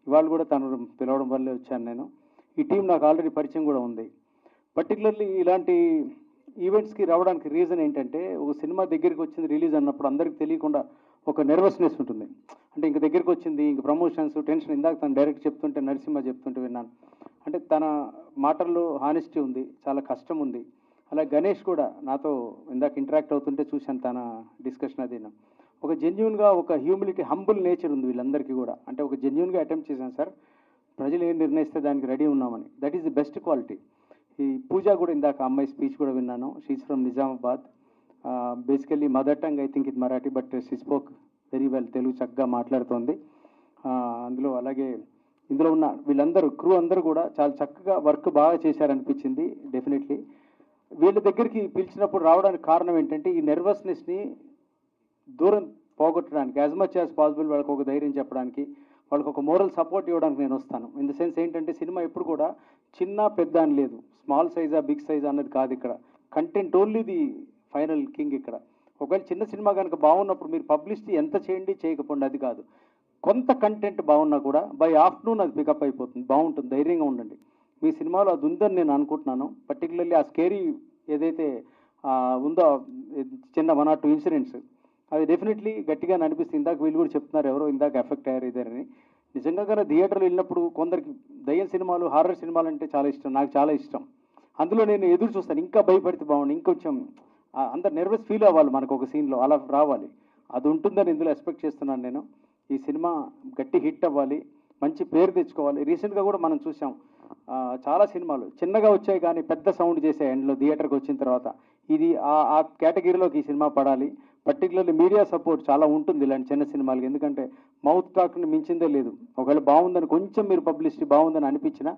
S12: ఇవాళ కూడా తను పిలవడం వల్లే వచ్చాను నేను. ఈ టీం నాకు ఆల్రెడీ పరిచయం కూడా ఉంది. పర్టికులర్లీ ఇలాంటి ఈవెంట్స్కి రావడానికి రీజన్ ఏంటంటే, ఒక సినిమా దగ్గరికి వచ్చింది రిలీజ్ అన్నప్పుడు అందరికి తెలియకుండా ఒక నెర్వస్నెస్ ఉంటుంది. అంటే ఇంక దగ్గరికి వచ్చింది, ఇంక ప్రమోషన్స్ టెన్షన్. ఇందాక తను డైరెక్ట్ చెప్తుంటే, నరసింహ చెప్తుంటే విన్నాను. అంటే తన మాటల్లో హానెస్టీ ఉంది, చాలా కష్టం ఉంది. అలా గణేష్ కూడా నాతో ఇందాక ఇంటరాక్ట్ అవుతుంటే చూశాను, తన డిస్కషన్ అది. ఒక జెన్యున్గా ఒక హ్యూమిలిటీ, హంబుల్ నేచర్ ఉంది వీళ్ళందరికీ కూడా. అంటే ఒక జెన్యున్గా అటెంప్ట్ చేశాను సార్, ప్రజలు ఏం నిర్ణయిస్తే దానికి రెడీ ఉన్నామని. That is the best quality. ఈ పూజ కూడా ఇందాక అమ్మాయి స్పీచ్ కూడా విన్నాను. She's from Nizamabad. Basically mother tongue I think ఇది Marathi, but she spoke very well, Telugu చక్కగా మాట్లాడుతోంది. అందులో అలాగే ఇందులో ఉన్న వీళ్ళందరూ క్రూ అందరూ కూడా చాలా చక్కగా వర్క్ బాగా చేశారనిపించింది. డెఫినెట్లీ వీళ్ళ దగ్గరికి పిలిచినప్పుడు రావడానికి కారణం ఏంటంటే ఈ నెర్వస్నెస్ని దూరం పోగొట్టడానికి, యాజ్ మచ్ యాజ్ పాసిబుల్ వాళ్ళకి ఒక ధైర్యం చెప్పడానికి, వాళ్ళకి ఒక మోరల్ సపోర్ట్ ఇవ్వడానికి నేను వస్తాను. ఇన్ ద సెన్స్ ఏంటంటే సినిమా ఎప్పుడు కూడా చిన్న పెద్ద అని లేదు, స్మాల్ సైజా బిగ్ సైజా అన్నది కాదు. ఇక్కడ content only the final king. ఇక్కడ ఒకవేళ చిన్న సినిమా కనుక బాగున్నప్పుడు మీరు పబ్లిసిటీ ఎంత చేయండి చేయకపోండి అది కాదు, కొంత కంటెంట్ బాగున్నా కూడా బై ఆఫ్టర్నూన్ అది పికప్ అయిపోతుంది, బాగుంటుంది. ధైర్యంగా ఉండండి. మీ సినిమాలో అది ఉందని నేను అనుకుంటున్నాను. పర్టికులర్లీ ఆ స్కేరీ ఏదైతే ఉందో చిన్న 1 or 2 ఇన్సిడెంట్స్, అది డెఫినెట్లీ గట్టిగా అనిపిస్తుంది. ఇందాక వీళ్ళు కూడా చెప్తున్నారు ఎవరో ఇందాక ఎఫెక్ట్ అయ్యారు ఇద్దరని. నిజంగా కానీ థియేటర్లో వెళ్ళినప్పుడు కొందరికి దయ్యం సినిమాలు, హారర్ సినిమాలు అంటే చాలా ఇష్టం, నాకు చాలా ఇష్టం. అందులో నేను ఎదురు చూస్తాను, ఇంకా భయపడితే బాగుండు, ఇంకొంచెం అందరు నర్వస్ ఫీల్ అవ్వాలి మనకు ఒక సీన్లో, అలా రావాలి. అది ఉంటుందని ఇందులో ఎక్స్పెక్ట్ చేస్తున్నాను నేను. ఈ సినిమా గట్టి హిట్ అవ్వాలి, మంచి పేరు తెచ్చుకోవాలి. రీసెంట్గా కూడా మనం చూసాం చాలా సినిమాలు చిన్నగా వచ్చాయి కానీ పెద్ద సౌండ్ చేసే ఎండ్లో థియేటర్కి వచ్చిన తర్వాత. ఇది ఆ కేటగిరీలోకి ఈ సినిమా పడాలి. పర్టికులర్లీ మీడియా సపోర్ట్ చాలా ఉంటుంది ఇలాంటి చిన్న సినిమాలకి, ఎందుకంటే మౌత్ టాక్ని మించిందే లేదు. ఒకవేళ బాగుందని కొంచెం మీరు పబ్లిసిటీ బాగుందని అనిపించినా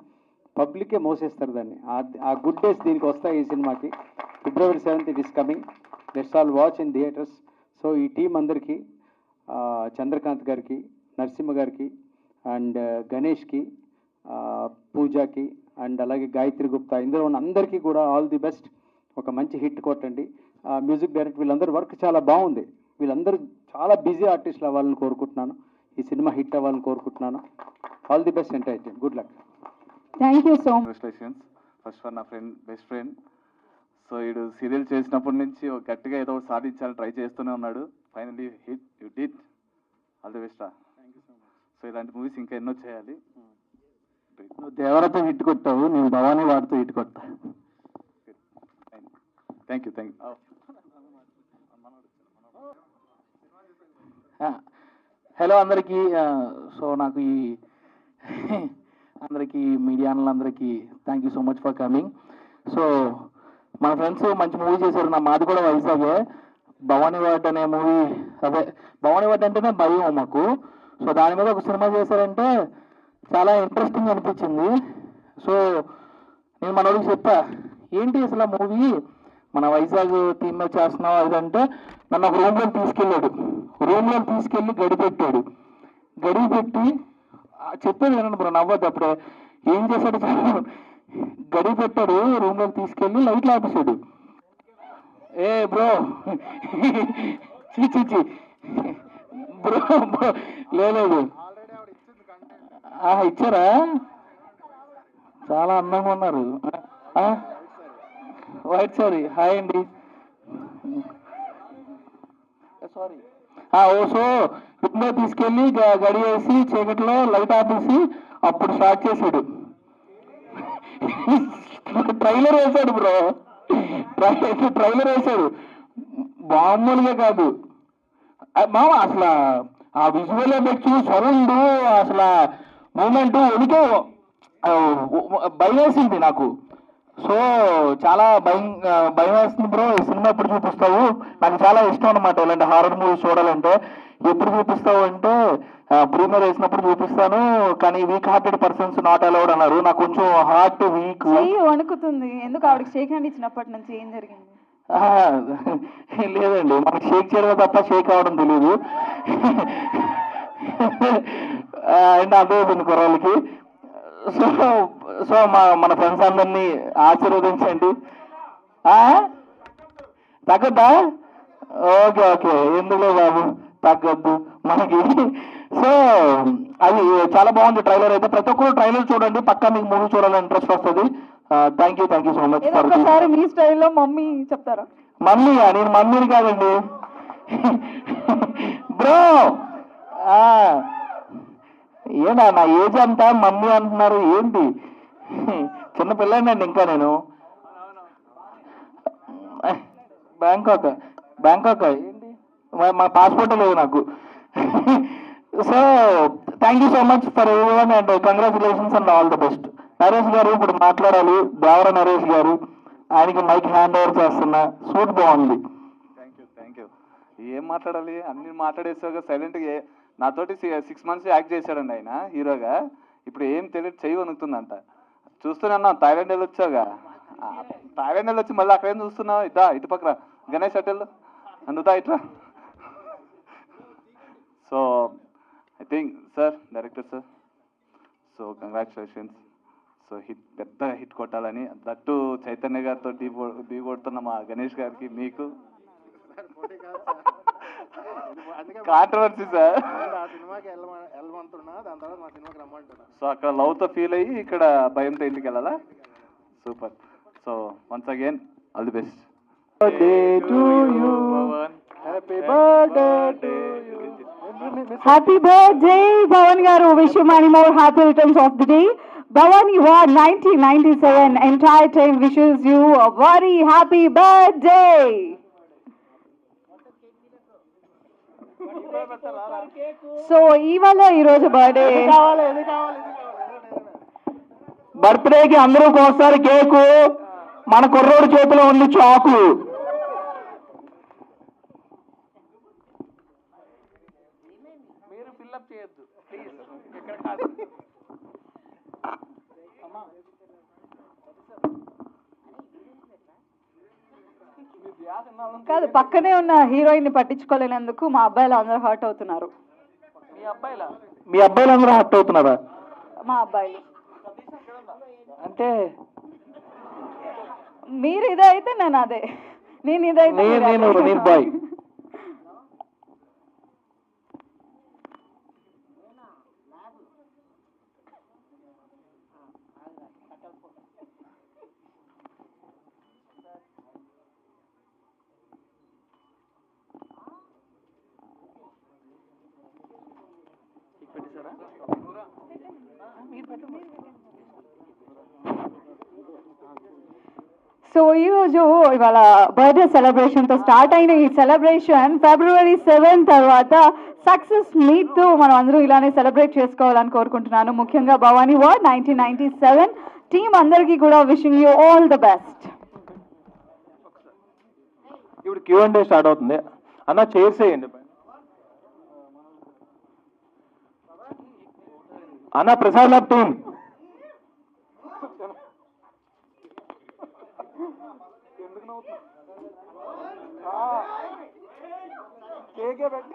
S12: పబ్లికే మోసేస్తారు దాన్ని. ఆ గుడ్ డేస్ దీనికి వస్తాయి ఈ సినిమాకి. February 7th it is coming. Let's all watch in theatres. So ఈ టీం అందరికీ, చంద్రకాంత్ గారికి, నరసింహ గారికి, అండ్ గణేష్కి, పూజకి, అండ్ అలాగే గాయత్రి గుప్తా, ఇందులో ఉన్న అందరికీ కూడా ఆల్ ది బెస్ట్. ఒక మంచి హిట్ కొట్టండి. మ్యూజిక్ డైరెక్టర్ వీళ్ళందరూ వర్క్ చాలా బాగుంది. వీళ్ళందరూ చాలా బిజీ ఆర్టిస్టులు అవ్వాలని కోరుకుంటున్నాను. ఈ సినిమా హిట్ అవ్వాలని కోరుకుంటున్నాను. All the best entire team. Good luck.
S1: Thank you so much.
S6: Congratulations first for నా ఫ్రెండ్, బెస్ట్ ఫ్రెండ్. సో వీడు సీరియల్ చేసినప్పటి నుంచి గట్టిగా ఏదో ఒకటి సాధించాలని ట్రై చేస్తూనే ఉన్నాడు. Finally hit, you did. All the best రా. సో ఇలాంటి మూవీస్ ఇంకా ఎన్నో చేయాలి.
S2: నువ్వు దేవరతో హిట్ కొట్టావు, నేను భవానీ వాడితో హిట్ కొట్టా.
S6: Thank you.
S2: హలో అందరికీ. సో నాకు ఈ అందరికీ మీడియా అందరికీ thank you so much for coming. So మన ఫ్రెండ్స్ మంచి మూవీ చేశారు. మాది కూడా వైజాగే. భవానీ వాడ్ అనే మూవీ, అదే భవానీ వాడ్ అంటేనే భయం మాకు. సో దాని మీద ఒక సినిమా చేశారంటే చాలా ఇంట్రెస్టింగ్ అనిపించింది. సో నేను మనోడికి చెప్పా, ఏంటి అసలు ఆ మూవీ మన వైజాగ్ టీమ్ మీద చేస్తున్నావు అదంటే, నన్ను ఒక రూమ్లో తీసుకెళ్ళాడు. రూమ్లో తీసుకెళ్ళి గడిపెట్టాడు. గడిపెట్టి చెప్పేది వినండి బ్రో, నవ్వద్దు. అప్పుడే ఏం చేశాడు, గడి పెట్టాడు, రూమ్లో తీసుకెళ్ళి లైట్లు ఆపేశాడు. ఏ బ్రో చీ బ్రో, లేదు ఇచ్చారా? చాలా అందంగా ఉన్నారు. వైట్ సారీ, హాయ్ అండి. సారీ. సో రూమ్లో తీసుకెళ్ళి గడి వేసి చీకట్లో లైట్ ఆపేసి అప్పుడు స్టార్ట్ చేశాడు. ట్రైలర్ వేశాడు బ్రో, ట్రైలర్ వేశాడు. మామూలుగా కాదు మామ, అసలు ఆ విజువల్ ఎఫెక్ట్స్, సౌండ్, అసలు మూమెంట్ ఉనికి భయం వేసింది నాకు. సో చాలా భయం వేస్తుంది బ్రో. ఈ సినిమా ఎప్పుడు చూపిస్తావు? నాకు చాలా ఇష్టం అనమాట ఇలాంటి హారర్ మూవీస్ చూడాలంటే. ఎప్పుడు చూపిస్తావు అంటే ప్రీమియర్ వేసినప్పుడు చూపిస్తాను, కానీ week hearted persons not allowed అన్నారు. నాకు కొంచెం హార్ట్ వీక్
S1: వణుకుతుంది. ఎందుకు ఆవిడకి షేక్ హ్యాండ్ ఇచ్చినప్పటి నుంచి ఏం జరిగింది?
S2: లేదండి, మనకి షేక్ చేయడం తప్ప షేక్ అవడం తెలియదు. అంటే అదే కుర్రాళ్ళకి. సో మన ఫ్రెండ్స్ అందరినీ ఆశీర్వదించండి. తగ్గద్దా? ఓకే, ఎందులో బాబు తగ్గద్దు మనకి. సో అది చాలా బాగుంది ట్రైలర్ అయితే. ప్రతి ఒక్కరు ట్రైలర్ చూడండి, పక్కా మీకు మూవీ చూడాలని ఇంట్రెస్ట్ వస్తుంది. Thank you so much.
S1: ఒకసారి మీ స్టైల్లో మమ్మీ చెప్తారా?
S2: మమ్మీ, నేను మమ్మీని కాదండి బ్రో. ఏనా నా ఏజ్ అంతా మమ్మీ అంటున్నారు ఏంటి? చిన్న పిల్లండి ఇంకా నేను. బ్యాంకాక్ ఏంటి, మా పాస్పోర్ట్ లేదు నాకు.
S6: So thank you so much for everyone and congratulations and all the best. Naresh గారు ఇప్పుడు మాట్లాడాలి. దేవర నరేష్ గారు, ఆయనకి మైక్ హ్యాండ్ ఓవర్ చేస్తున్నా. సూట్ బాగుంది.
S13: Thank you. ఏం మాట్లాడాలి, అన్ని మాట్లాడేసాక సైలెంట్గా. నాతోటి 6 months యాక్ట్ చేశాడండి ఆయన హీరోగా. ఇప్పుడు ఏం తెలియదు, చెయ్యి వణుకుతుందంట. చూస్తూనే అన్నా థాయిలాండ్ వెళ్ళి వచ్చావుగా, థాయిలాండ్ వెళ్ళి వచ్చి మళ్ళీ అక్కడేం చూస్తున్నావు? ఇదా ఇటు పక్కన గణేష్ హోటల్ అందుతా ఇట్లా. So I think sir, director sir, so congratulations. So పెద్ద హిట్ కొట్టాలని, దట్టు చైతన్య గారితో ఢీ కొడుతున్న మా గణేష్ గారికి, మీకు కాంట్రవర్సీ సార్. సో అక్కడ లవ్తో ఫీల్ అయ్యి ఇక్కడ భయంతో ఇంటికి వెళ్ళాలా? Super. So once again all the best.
S1: Happy birthday, Bhavan garu. Wish you many more happy returns of the day. Bhavani Ward 1997 entire team wishes you a very happy birthday. So ఇవాళ ఈరోజు birthday,
S6: బర్త్డేకి అందరూ కోస్తారు cake, మన కుర్రోడు చేతిలో ఉంది చాకు.
S13: మీరు ఫిల్అప్ చేయొద్దు ప్లీజ్, ఇక్కడ కాదు.
S1: కాదు పక్కనే ఉన్న హీరోయిన్ ని పట్టించుకోలేనందుకు మా అబ్బాయిలు అందరూ హర్ట్ అవుతున్నారు.
S6: మీ అబ్బాయిలు అందరూ హర్ట్ అవుతున్నారా?
S1: మా అబ్బాయిలు
S6: అంటే
S1: మీరు ఇదే అయితే నేను అదే, నేను ఇదైతే
S6: నేను బాయ్.
S1: సో ఈరోజు ఇవాళ బర్త్డే సెలబ్రేషన్తో స్టార్ట్ అయిన ఈ సెలబ్రేషన్ February 7 తర్వాత సక్సెస్ మీట్తో మనం అందరూ ఇలానే సెలబ్రేట్ చేసుకోవాలని కోరుకుంటున్నాను. ముఖ్యంగా భవానీ వార్డ్ 1997 టీం అందరికీ కూడా wishing you all the best.
S9: ఇప్పుడు Q&A స్టార్ట్ అవుతుంది. అన్న చైర్స్ వేయండి.
S6: అన్న ప్రసాద్ ల్యాబ్ టీం
S13: కేకే పెట్టి